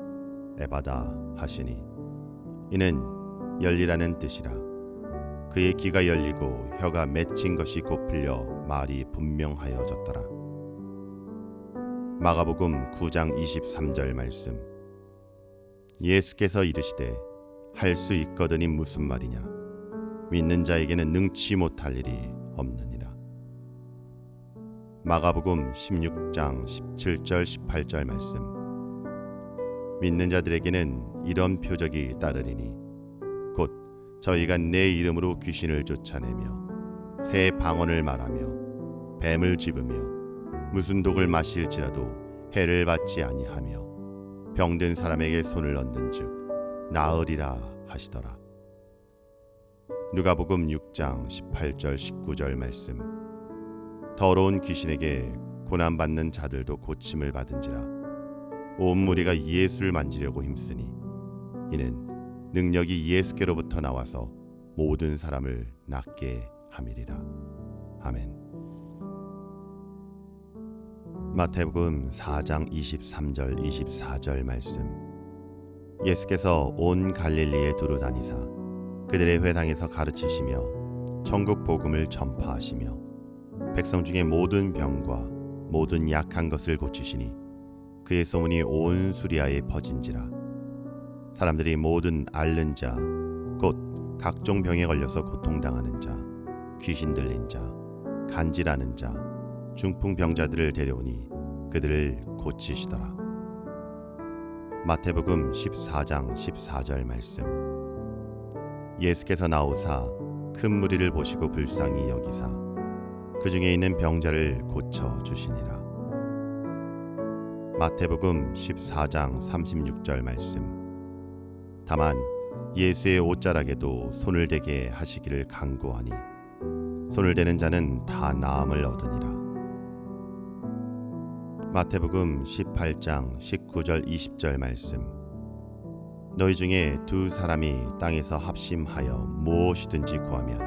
에바다 하시니 이는 열리라는 뜻이라. 그의 귀가 열리고 혀가 맺힌 것이 곧 풀려 말이 분명하여졌더라. 마가복음 9장 23절 말씀. 예수께서 이르시되 할 수 있거든이 무슨 말이냐. 믿는 자에게는 능치 못할 일이 없느니라. 마가복음 16장 17절 18절 말씀. 믿는 자들에게는 이런 표적이 따르리니 곧 저희가 내 이름으로 귀신을 쫓아내며 새 방언을 말하며 뱀을 집으며 무슨 독을 마실지라도 해를 받지 아니하며 병든 사람에게 손을 얹는즉 나으리라 하시더라. 누가복음 6장 18절 19절 말씀. 더러운 귀신에게 고난받는 자들도 고침을 받은지라. 온 무리가 예수를 만지려고 힘쓰니 이는 능력이 예수께로부터 나와서 모든 사람을 낫게 함이리라. 아멘. 마태복음 4장 23절 24절 말씀. 예수께서 온 갈릴리에 두루 다니사 그들의 회당에서 가르치시며 천국 복음을 전파하시며 백성 중에 모든 병과 모든 약한 것을 고치시니 그의 소문이 온 수리아에 퍼진지라. 사람들이 모든 앓는 자 곧 각종 병에 걸려서 고통당하는 자 귀신 들린 자 간질하는 자 중풍병자들을 데려오니 그들을 고치시더라. 마태복음 14장 14절 말씀. 예수께서 나오사 큰 무리를 보시고 불쌍히 여기사 그 중에 있는 병자를 고쳐 주시니라. 마태복음 14장 36절 말씀. 다만 예수의 옷자락에도 손을 대게 하시기를 간구하니 손을 대는 자는 다 나음을 얻으니라. 마태복음 18장 19절 20절 말씀. 너희 중에 두 사람이 땅에서 합심하여 무엇이든지 구하면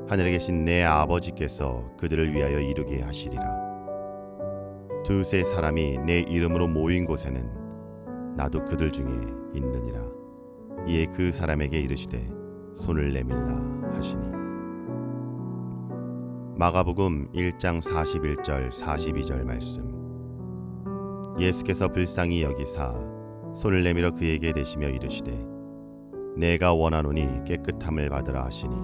하늘에 계신 내 아버지께서 그들을 위하여 이루게 하시리라. 두세 사람이 내 이름으로 모인 곳에는 나도 그들 중에 있느니라. 이에 그 사람에게 이르시되 손을 내밀라 하시니 마가복음 1장 41절 42절 말씀. 예수께서 불쌍히 여기사 손을 내밀어 그에게 대시며 이르시되 내가 원하노니 깨끗함을 받으라 하시니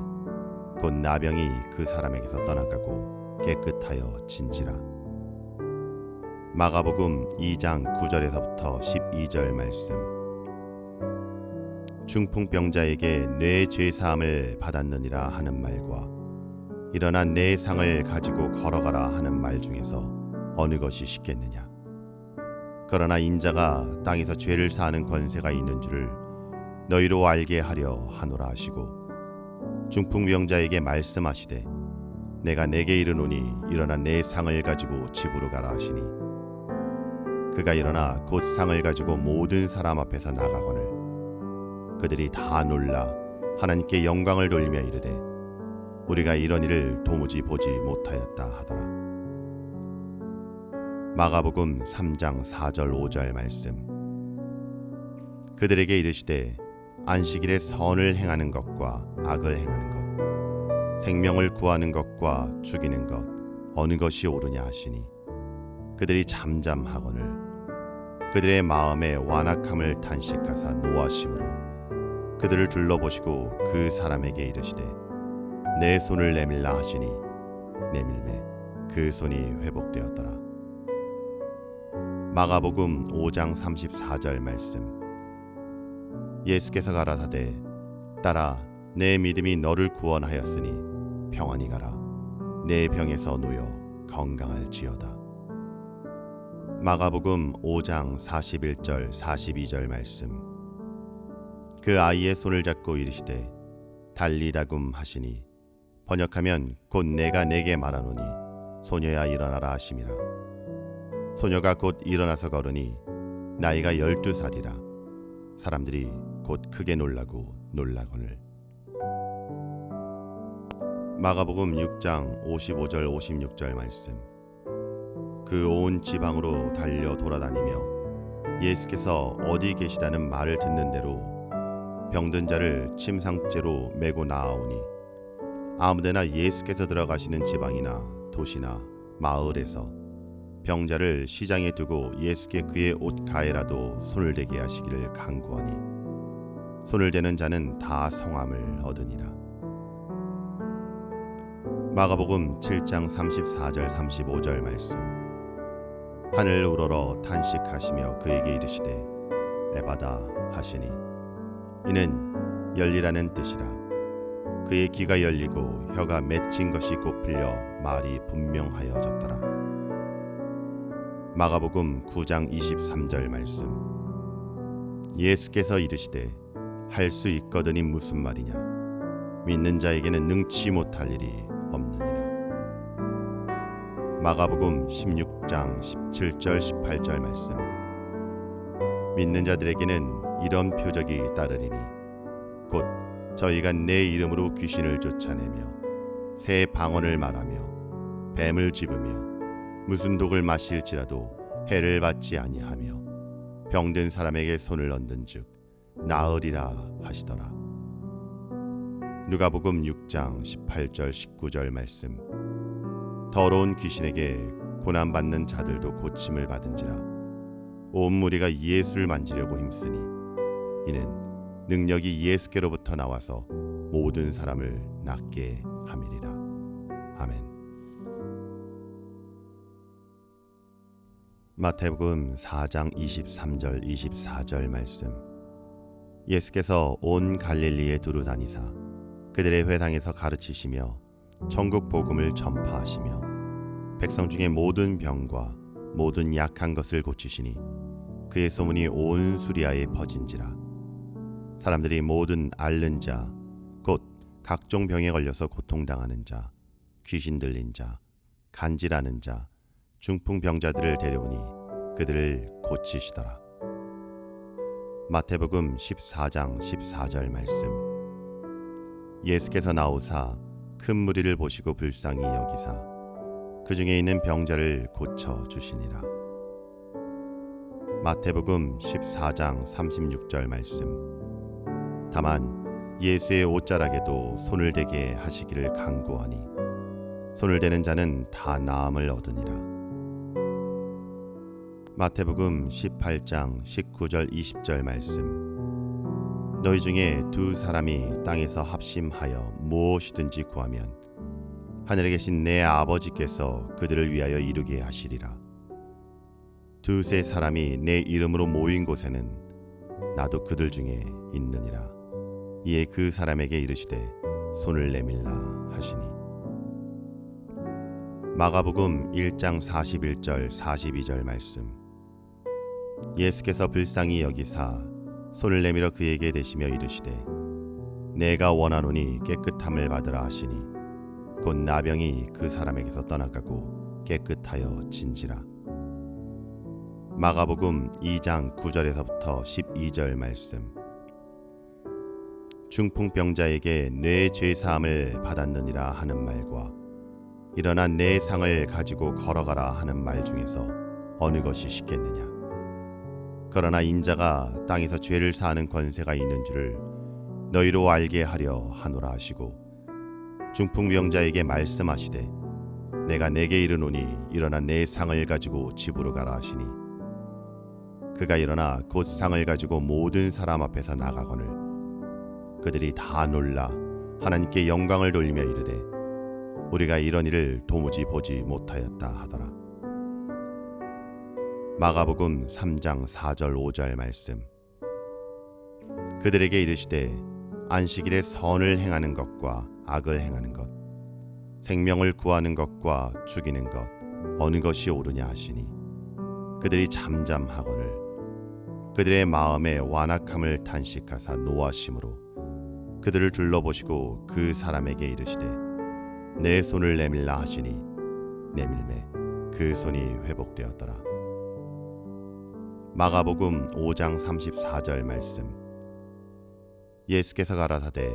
곧 나병이 그 사람에게서 떠나가고 깨끗하여 진지라. 마가복음 2장 9절에서부터 12절 말씀. 중풍병자에게 뇌 죄사함을 받았느니라 하는 말과 일어나 내 상을 가지고 걸어가라 하는 말 중에서 어느 것이 쉽겠느냐. 그러나 인자가 땅에서 죄를 사하는 권세가 있는 줄을 너희로 알게 하려 하노라 하시고 중풍병자에게 말씀하시되 내가 내게 이르노니 일어나 내 상을 가지고 집으로 가라 하시니 그가 일어나 곧 상을 가지고 모든 사람 앞에서 나가거늘 그들이 다 놀라 하나님께 영광을 돌리며 이르되 우리가 이런 일을 도무지 보지 못하였다 하더라. 마가복음 3장 4절 5절 말씀. 그들에게 이르시되 안식일에 선을 행하는 것과 악을 행하는 것 생명을 구하는 것과 죽이는 것 어느 것이 옳으냐 하시니 그들이 잠잠하거늘 그들의 마음에 완악함을 탄식하사 노하심으로 그들을 둘러보시고 그 사람에게 이르시되 내 손을 내밀라 하시니 내밀매 그 손이 회복되었더라. 마가복음 5장 34절 말씀. 예수께서 가라사대 딸아 내 믿음이 너를 구원하였으니 평안히 가라 내 병에서 놓여 건강할지어다. 마가복음 5장 41절 42절 말씀. 그 아이의 손을 잡고 이르시되 달리다굼 하시니 번역하면 곧 내가 내게 말하노니 소녀야 일어나라 하심이라. 소녀가 곧 일어나서 걸으니 나이가 12살이라 사람들이 곧 크게 놀라고 놀라거늘. 마가복음 6장 55절 56절 말씀. 그 온 지방으로 달려 돌아다니며 예수께서 어디 계시다는 말을 듣는 대로 병든 자를 침상째로 메고 나아오니 아무데나 예수께서 들어가시는 지방이나 도시나 마을에서 병자를 시장에 두고 예수께 그의 옷 가에라도 손을 대게 하시기를 간구하니 손을 대는 자는 다 성함을 얻으니라. 마가복음 7장 34절 35절 말씀. 하늘 우러러 탄식하시며 그에게 이르시되 에바다 하시니 이는 열리라는 뜻이라. 그의 귀가 열리고 혀가 맺힌 것이 곧 풀려 말이 분명하여졌더라. 마가복음 9장 23절 말씀. 예수께서 이르시되 할 수 있거든이 무슨 말이냐. 믿는 자에게는 능치 못할 일이 없느니라. 마가복음 16장 17절 18절 말씀. 믿는 자들에게는 이런 표적이 따르리니 곧 저희가 내 이름으로 귀신을 쫓아내며 새 방언을 말하며 뱀을 집으며 무슨 독을 마실지라도 해를 받지 아니하며 병든 사람에게 손을 얹은즉 나으리라 하시더라. 누가복음 6장 18절 19절 말씀. 더러운 귀신에게 고난받는 자들도 고침을 받은지라 온 무리가 예수를 만지려고 힘쓰니 이는 능력이 예수께로부터 나와서 모든 사람을 낫게 함이리라. 아멘. 마태복음 4장 23절 24절 말씀. 예수께서 온 갈릴리에 두루 다니사 그들의 회당에서 가르치시며 천국 복음을 전파하시며 백성 중에 모든 병과 모든 약한 것을 고치시니 그의 소문이 온 수리아에 퍼진지라. 사람들이 모든 앓는 자 곧 각종 병에 걸려서 고통당하는 자 귀신 들린 자 간질하는 자 중풍병자들을 데려오니 그들을 고치시더라. 마태복음 14장 14절 말씀. 예수께서 나오사 큰 무리를 보시고 불쌍히 여기사 그 중에 있는 병자를 고쳐 주시니라. 마태복음 14장 36절 말씀. 다만 예수의 옷자락에도 손을 대게 하시기를 간구하니 손을 대는 자는 다 나음을 얻으니라. 마태복음 18장 19절 20절 말씀. 너희 중에 두 사람이 땅에서 합심하여 무엇이든지 구하면 하늘에 계신 내 아버지께서 그들을 위하여 이루게 하시리라. 두세 사람이 내 이름으로 모인 곳에는 나도 그들 중에 있느니라. 이에 그 사람에게 이르시되 손을 내밀라 하시니. 마가복음 1장 41절 42절 말씀. 예수께서 불쌍히 여기사 손을 내밀어 그에게 대시며 이르시되 내가 원하노니 깨끗함을 받으라 하시니 곧 나병이 그 사람에게서 떠나가고 깨끗하여 진지라. 마가복음 2장 9절에서부터 12절 말씀. 중풍병자에게 뇌 죄사함을 받았느니라 하는 말과 일어나 내 상을 가지고 걸어가라 하는 말 중에서 어느 것이 쉽겠느냐. 그러나 인자가 땅에서 죄를 사하는 권세가 있는 줄을 너희로 알게 하려 하노라 하시고 중풍병자에게 말씀하시되 내가 내게 이르노니 일어나 내 상을 가지고 집으로 가라 하시니 그가 일어나 곧 상을 가지고 모든 사람 앞에서 나가거늘 그들이 다 놀라 하나님께 영광을 돌리며 이르되 우리가 이런 일을 도무지 보지 못하였다 하더라. 마가복음 3장 4절 5절 말씀. 그들에게 이르시되 안식일에 선을 행하는 것과 악을 행하는 것 생명을 구하는 것과 죽이는 것 어느 것이 옳으냐 하시니 그들이 잠잠하거늘 그들의 마음에 완악함을 탄식하사 노하심으로 그들을 둘러보시고 그 사람에게 이르시되 내 손을 내밀라 하시니 내밀매 그 손이 회복되었더라. 마가복음 5장 34절 말씀. 예수께서 가라사대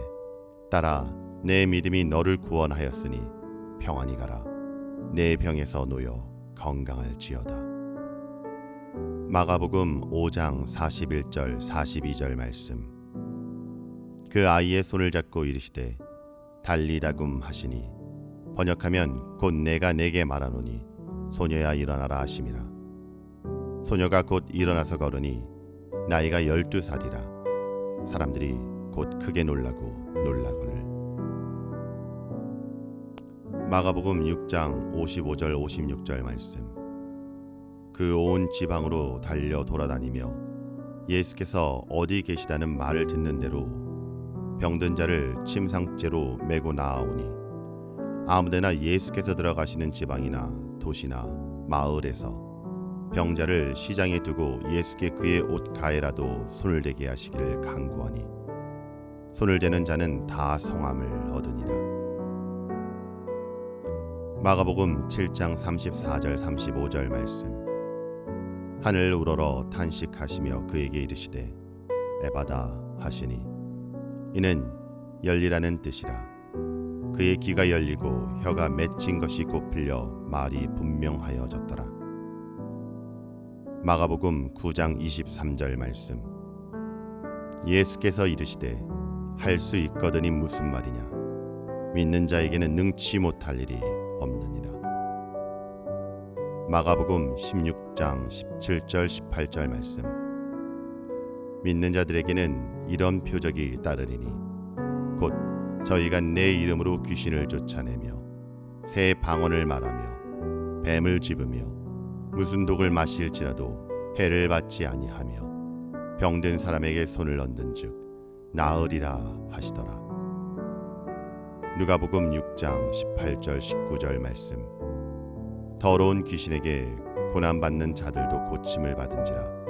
딸아 내 믿음이 너를 구원하였으니 평안히 가라 내 병에서 놓여 건강할지어다. 마가복음 5장 41절 42절 말씀. 그 아이의 손을 잡고 이르시되 달리라굼 하시니 번역하면 곧 내가 내게 말하노니 소녀야 일어나라 하심이라. 소녀가 곧 일어나서 걸으니 나이가 12살이라 사람들이 곧 크게 놀라고 놀라거늘. 마가복음 6장 55절 56절 말씀. 그 온 지방으로 달려 돌아다니며 예수께서 어디 계시다는 말을 듣는 대로 병든 자를 침상째로 메고 나아오니 아무데나 예수께서 들어가시는 지방이나 도시나 마을에서 병자를 시장에 두고 예수께 그의 옷 가에라도 손을 대게 하시기를 간구하니 손을 대는 자는 다 성함을 얻으니라. 마가복음 7장 34절 35절 말씀. 하늘 우러러 탄식하시며 그에게 이르시되 에바다 하시니 이는 열리라는 뜻이라. 그의 귀가 열리고 혀가 맺힌 것이 곧 풀려 말이 분명하여졌더라. 마가복음 9장 23절 말씀. 예수께서 이르시되 할 수 있거든이 무슨 말이냐. 믿는 자에게는 능치 못할 일이 없느니라. 마가복음 16장 17절 18절 말씀. 믿는 자들에게는 이런 표적이 따르리니 곧 저희가 내 이름으로 귀신을 쫓아내며 새 방언을 말하며 뱀을 집으며 무슨 독을 마실지라도 해를 받지 아니하며 병든 사람에게 손을 얹은즉 나으리라 하시더라. 누가복음 6장 18절 19절 말씀. 더러운 귀신에게 고난받는 자들도 고침을 받은지라.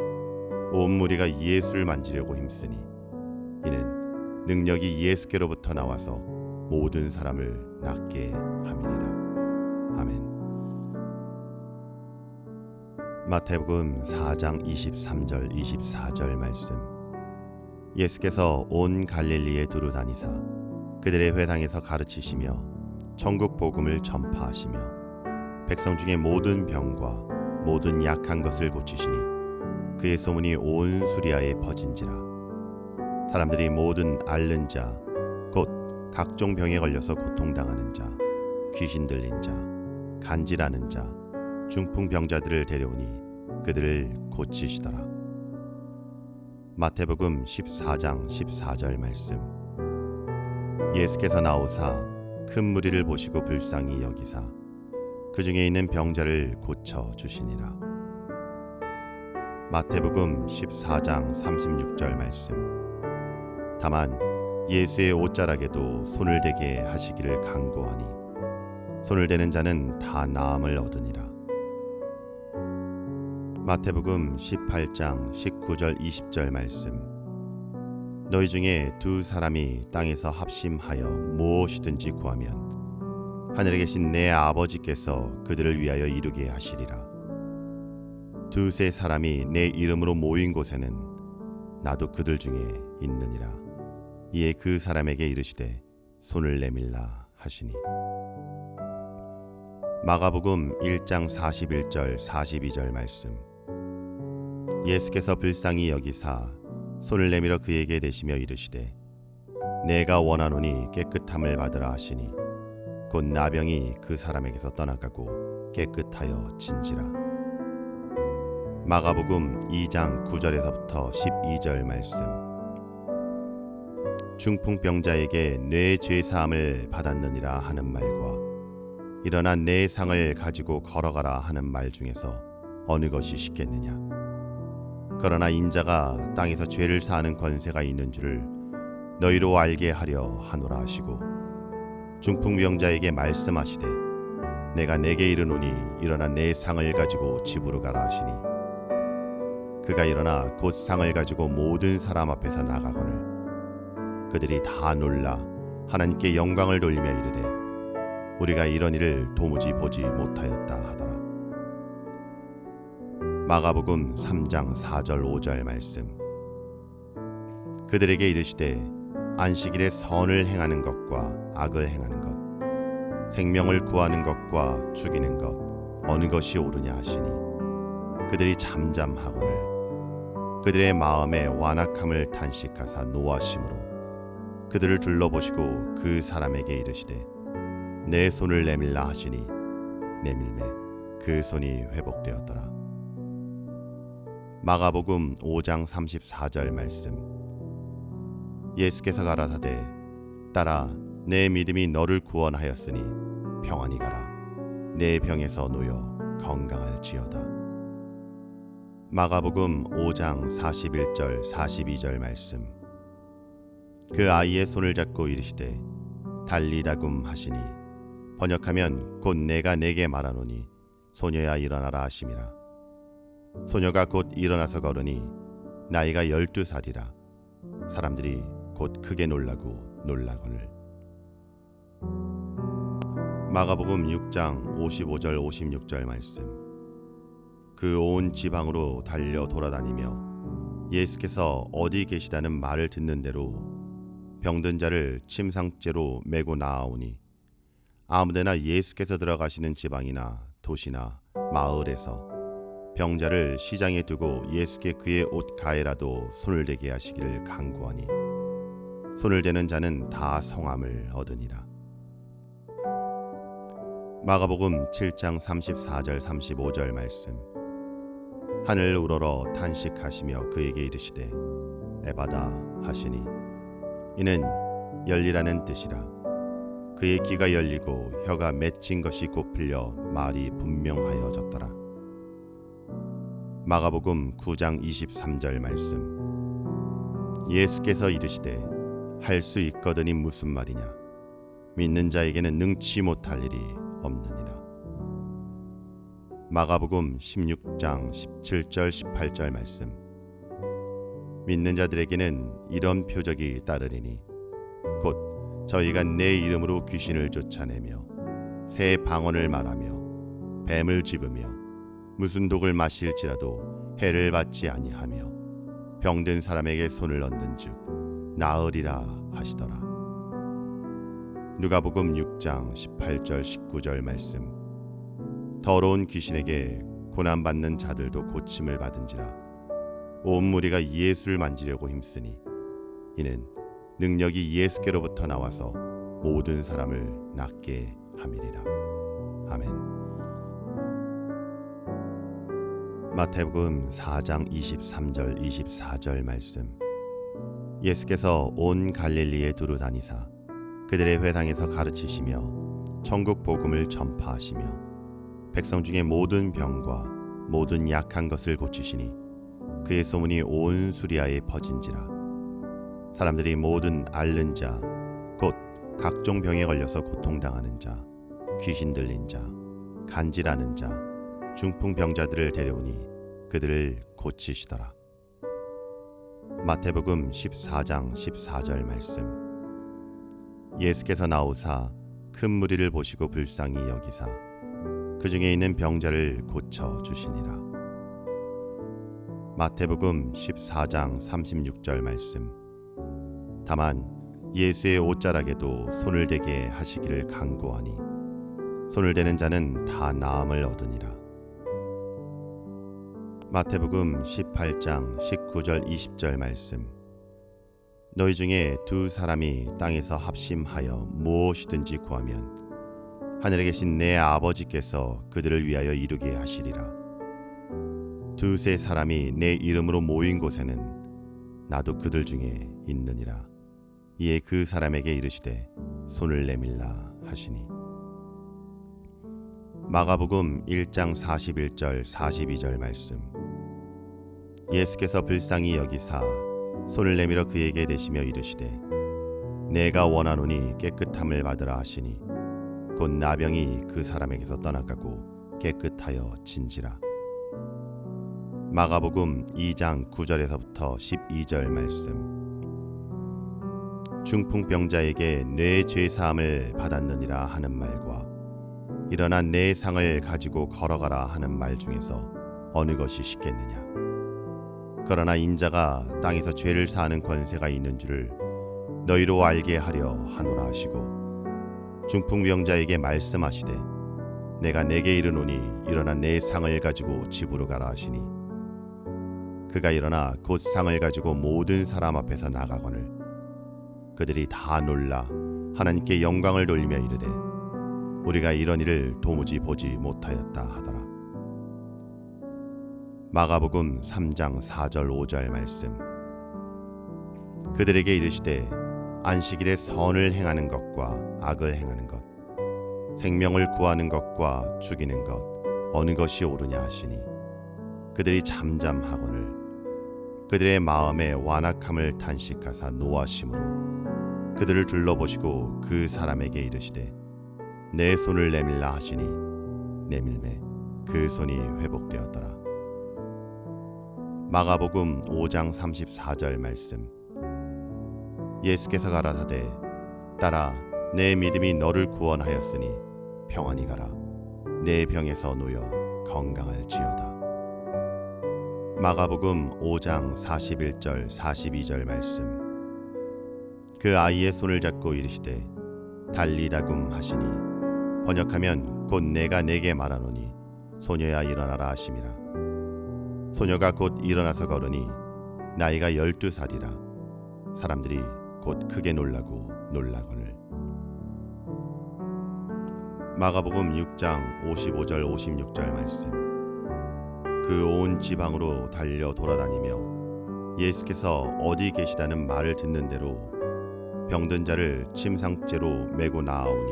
온 무리가 예수를 만지려고 힘쓰니 이는 능력이 예수께로부터 나와서 모든 사람을 낫게 함이니라. 아멘. 마태복음 4장 23절 24절 말씀. 예수께서 온 갈릴리에 두루 다니사 그들의 회당에서 가르치시며 천국 복음을 전파하시며 백성 중에 모든 병과 모든 약한 것을 고치시니 그의 소문이 온 수리아에 퍼진지라. 사람들이 모든 앓는 자 곧 각종 병에 걸려서 고통당하는 자 귀신 들린 자, 간질하는 자, 중풍병자들을 데려오니 그들을 고치시더라. 마태복음 14장 14절 말씀. 예수께서 나오사 큰 무리를 보시고 불쌍히 여기사 그 중에 있는 병자를 고쳐 주시니라. 마태복음 14장 36절 말씀. 다만 예수의 옷자락에도 손을 대게 하시기를 간구하니 손을 대는 자는 다 나음을 얻으니라. 마태복음 18장 19절 20절 말씀. 너희 중에 두 사람이 땅에서 합심하여 무엇이든지 구하면 하늘에 계신 내 아버지께서 그들을 위하여 이루게 하시리라. 두세 사람이 내 이름으로 모인 곳에는 나도 그들 중에 있느니라. 이에 그 사람에게 이르시되 손을 내밀라 하시니. 마가복음 1장 41절 42절 말씀. 예수께서 불쌍히 여기사 손을 내밀어 그에게 대시며 이르시되 내가 원하노니 깨끗함을 받으라 하시니 곧 나병이 그 사람에게서 떠나가고 깨끗하여 진지라. 마가복음 2장 9절에서부터 12절 말씀. 중풍병자에게 뇌 죄사함을 받았느니라 하는 말과 일어나 내 상을 가지고 걸어가라 하는 말 중에서 어느 것이 쉽겠느냐. 그러나 인자가 땅에서 죄를 사하는 권세가 있는 줄을 너희로 알게 하려 하노라 하시고 중풍병자에게 말씀하시되 내가 내게 이르노니 일어나 내 상을 가지고 집으로 가라 하시니 그가 일어나 곧 상을 가지고 모든 사람 앞에서 나가거늘 그들이 다 놀라 하나님께 영광을 돌리며 이르되 우리가 이런 일을 도무지 보지 못하였다 하더라. 마가복음 3장 4절 5절 말씀. 그들에게 이르시되 안식일에 선을 행하는 것과 악을 행하는 것, 생명을 구하는 것과 죽이는 것 어느 것이 옳으냐 하시니 그들이 잠잠하거늘 그들의 마음에 완악함을 탄식하사 노하심으로 그들을 둘러보시고 그 사람에게 이르시되 내 손을 내밀라 하시니 내밀매 그 손이 회복되었더라. 마가복음 5장 34절 말씀. 예수께서 가라사대 딸아 내 믿음이 너를 구원하였으니 평안히 가라 내 병에서 놓여 건강할지어다. 마가복음 5장 41절 42절 말씀. 그 아이의 손을 잡고 이르시되 달리라굼 하시니 번역하면 곧 내가 내게 말하노니 소녀야 일어나라 하심이라. 소녀가 곧 일어나서 걸으니 나이가 12살이라 사람들이 곧 크게 놀라고 놀라거늘. 마가복음 6장 55절 56절 말씀. 그 온 지방으로 달려 돌아다니며 예수께서 어디 계시다는 말을 듣는 대로 병든 자를 침상째로 메고 나아오니 아무데나 예수께서 들어가시는 지방이나 도시나 마을에서 병자를 시장에 두고 예수께 그의 옷 가에라도 손을 대게 하시기를 간구하니 손을 대는 자는 다 성함을 얻으니라. 마가복음 7장 34절 35절 말씀. 하늘 우러러 탄식하시며 그에게 이르시되 에바다 하시니 이는 열리라는 뜻이라. 그의 귀가 열리고 혀가 맺힌 것이 곧 풀려 말이 분명하여졌더라. 마가복음 9장 23절 말씀. 예수께서 이르시되 할 수 있거든이 무슨 말이냐. 믿는 자에게는 능치 못할 일이 없느니라. 마가복음 16장 17절 18절 말씀. 믿는 자들에게는 이런 표적이 따르리니 곧 저희가 내 이름으로 귀신을 쫓아내며 새 방언을 말하며 뱀을 집으며 무슨 독을 마실지라도 해를 받지 아니하며 병든 사람에게 손을 얹는즉 나으리라 하시더라. 누가복음 6장 18절 19절 말씀. 더러운 귀신에게 고난받는 자들도 고침을 받은지라. 온 무리가 예수를 만지려고 힘쓰니 이는 능력이 예수께로부터 나와서 모든 사람을 낫게 함이리라. 아멘. 마태복음 4장 23절 24절 말씀. 예수께서 온 갈릴리에 두루 다니사 그들의 회당에서 가르치시며 천국 복음을 전파하시며 백성 중에 모든 병과 모든 약한 것을 고치시니 그의 소문이 온 수리아에 퍼진지라. 사람들이 모든 앓는 자 곧 각종 병에 걸려서 고통당하는 자, 귀신 들린 자, 간질하는 자, 중풍병자들을 데려오니 그들을 고치시더라. 마태복음 14장 14절 말씀. 예수께서 나오사 큰 무리를 보시고 불쌍히 여기사 그 중에 있는 병자를 고쳐 주시니라. 마태복음 14장 36절 말씀. 다만 예수의 옷자락에도 손을 대게 하시기를 간구하니 손을 대는 자는 다 나음을 얻으니라. 마태복음 18장 19절 20절 말씀. 너희 중에 두 사람이 땅에서 합심하여 무엇이든지 구하면 하늘에 계신 내 아버지께서 그들을 위하여 이루게 하시리라. 두세 사람이 내 이름으로 모인 곳에는 나도 그들 중에 있느니라. 이에 그 사람에게 이르시되 손을 내밀라 하시니. 마가복음 1장 41절 42절 말씀. 예수께서 불쌍히 여기사 손을 내밀어 그에게 대시며 이르시되 내가 원하노니 깨끗함을 받으라 하시니 곧 나병이 그 사람에게서 떠나가고 깨끗하여 진지라. 마가복음 2장 9절에서부터 12절 말씀. 중풍병자에게 뇌 죄사함을 받았느니라 하는 말과 일어나 내 상을 가지고 걸어가라 하는 말 중에서 어느 것이 쉽겠느냐. 그러나 인자가 땅에서 죄를 사하는 권세가 있는 줄을 너희로 알게 하려 하노라 하시고 중풍병자에게 말씀하시되 내가 내게 이르노니 일어나 내 상을 가지고 집으로 가라 하시니 그가 일어나 곧 상을 가지고 모든 사람 앞에서 나가거늘 그들이 다 놀라 하나님께 영광을 돌리며 이르되 우리가 이런 일을 도무지 보지 못하였다 하더라. 마가복음 3장 4절 5절 말씀. 그들에게 이르시되 안식일에 선을 행하는 것과 악을 행하는 것, 생명을 구하는 것과 죽이는 것 어느 것이 옳으냐 하시니 그들이 잠잠하거늘 그들의 마음에 완악함을 탄식하사 노하심으로 그들을 둘러보시고 그 사람에게 이르시되 내 손을 내밀라 하시니 내밀매 그 손이 회복되었더라. 마가복음 5장 34절 말씀. 예수께서 가라사대 딸아 내 믿음이 너를 구원하였으니 평안히 가라 내 병에서 놓여 건강할지어다. 마가복음 5장 41절 42절 말씀. 그 아이의 손을 잡고 이르시되 달리라굼 하시니 번역하면 곧 내가 내게 말하노니 소녀야 일어나라 하심이라. 소녀가 곧 일어나서 걸으니 나이가 12살이라. 사람들이 곧 크게 놀라고 놀라거늘. 마가복음 6장 55절 56절 말씀. 그 온 지방으로 달려 돌아다니며 예수께서 어디 계시다는 말을 듣는 대로 병든 자를 침상째로 메고 나아오니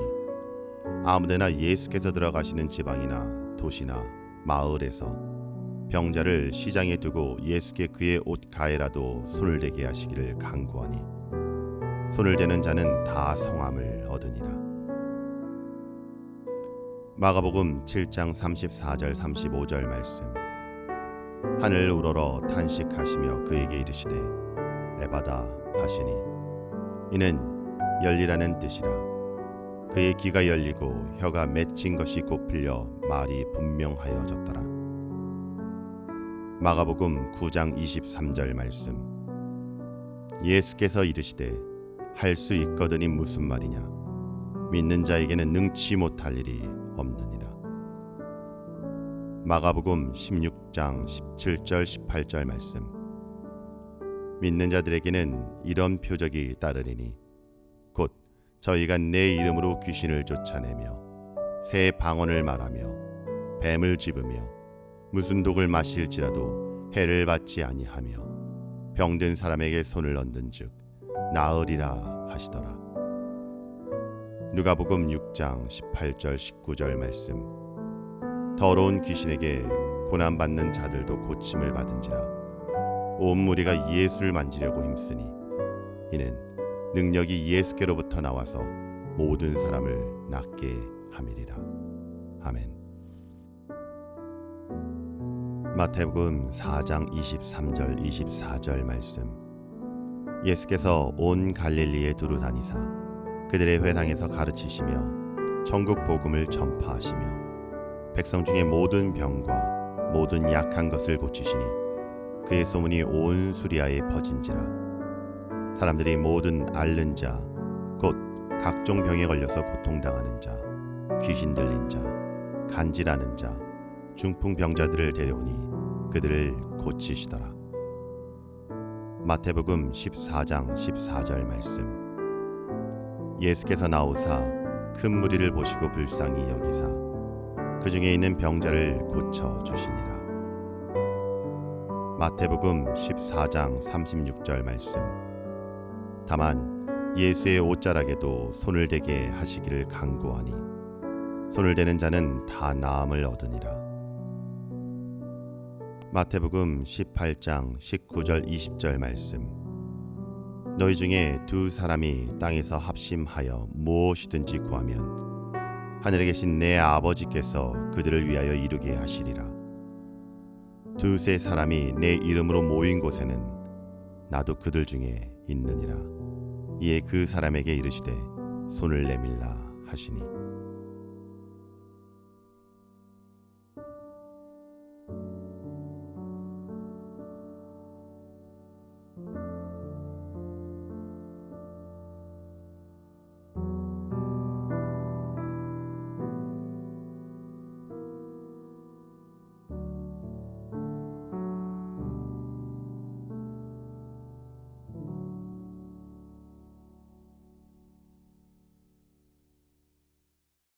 아무데나 예수께서 들어가시는 지방이나 도시나 마을에서 병자를 시장에 두고 예수께 그의 옷 가에라도 손을 대게 하시기를 간구하니 손을 대는 자는 다 성함을 얻으니라. 마가복음 7장 34절 35절 말씀. 하늘 우러러 탄식하시며 그에게 이르시되 에바다 하시니 이는 열리라는 뜻이라. 그의 귀가 열리고 혀가 맺힌 것이 곧 풀려 말이 분명하여졌더라. 마가복음 9장 23절 말씀. 예수께서 이르시되 할 수 있거든이 무슨 말이냐. 믿는 자에게는 능치 못할 일이 없느니라. 마가복음 16장 17절 18절 말씀. 믿는 자들에게는 이런 표적이 따르리니 곧 저희가 내 이름으로 귀신을 쫓아내며 새 방언을 말하며 뱀을 집으며 무슨 독을 마실지라도 해를 받지 아니하며 병든 사람에게 손을 얹은즉 나으리라 하시더라. 누가복음 6장 18절 19절 말씀. 더러운 귀신에게 고난받는 자들도 고침을 받은지라 온 무리가 예수를 만지려고 힘쓰니 이는 능력이 예수께로부터 나와서 모든 사람을 낫게 함이리라. 아멘. 마태복음 4장 23절 24절 말씀. 예수께서 온 갈릴리에 두루 다니사 그들의 회당에서 가르치시며 천국 복음을 전파하시며 백성 중에 모든 병과 모든 약한 것을 고치시니 그의 소문이 온 수리아에 퍼진지라. 사람들이 모든 앓는 자 곧 각종 병에 걸려서 고통당하는 자 귀신 들린 자 간질하는 자 중풍병자들을 데려오니 그들을 고치시더라. 마태복음 14장 14절 말씀. 예수께서 나오사 큰 무리를 보시고 불쌍히 여기사 그 중에 있는 병자를 고쳐 주시니라. 마태복음 14장 36절 말씀. 다만 예수의 옷자락에도 손을 대게 하시기를 간구하니 손을 대는 자는 다 나음을 얻으니라. 마태복음 18장 19절 20절 말씀. 너희 중에 두 사람이 땅에서 합심하여 무엇이든지 구하면 하늘에 계신 내 아버지께서 그들을 위하여 이루게 하시리라. 두세 사람이 내 이름으로 모인 곳에는 나도 그들 중에 있느니라. 이에 그 사람에게 이르시되 손을 내밀라 하시니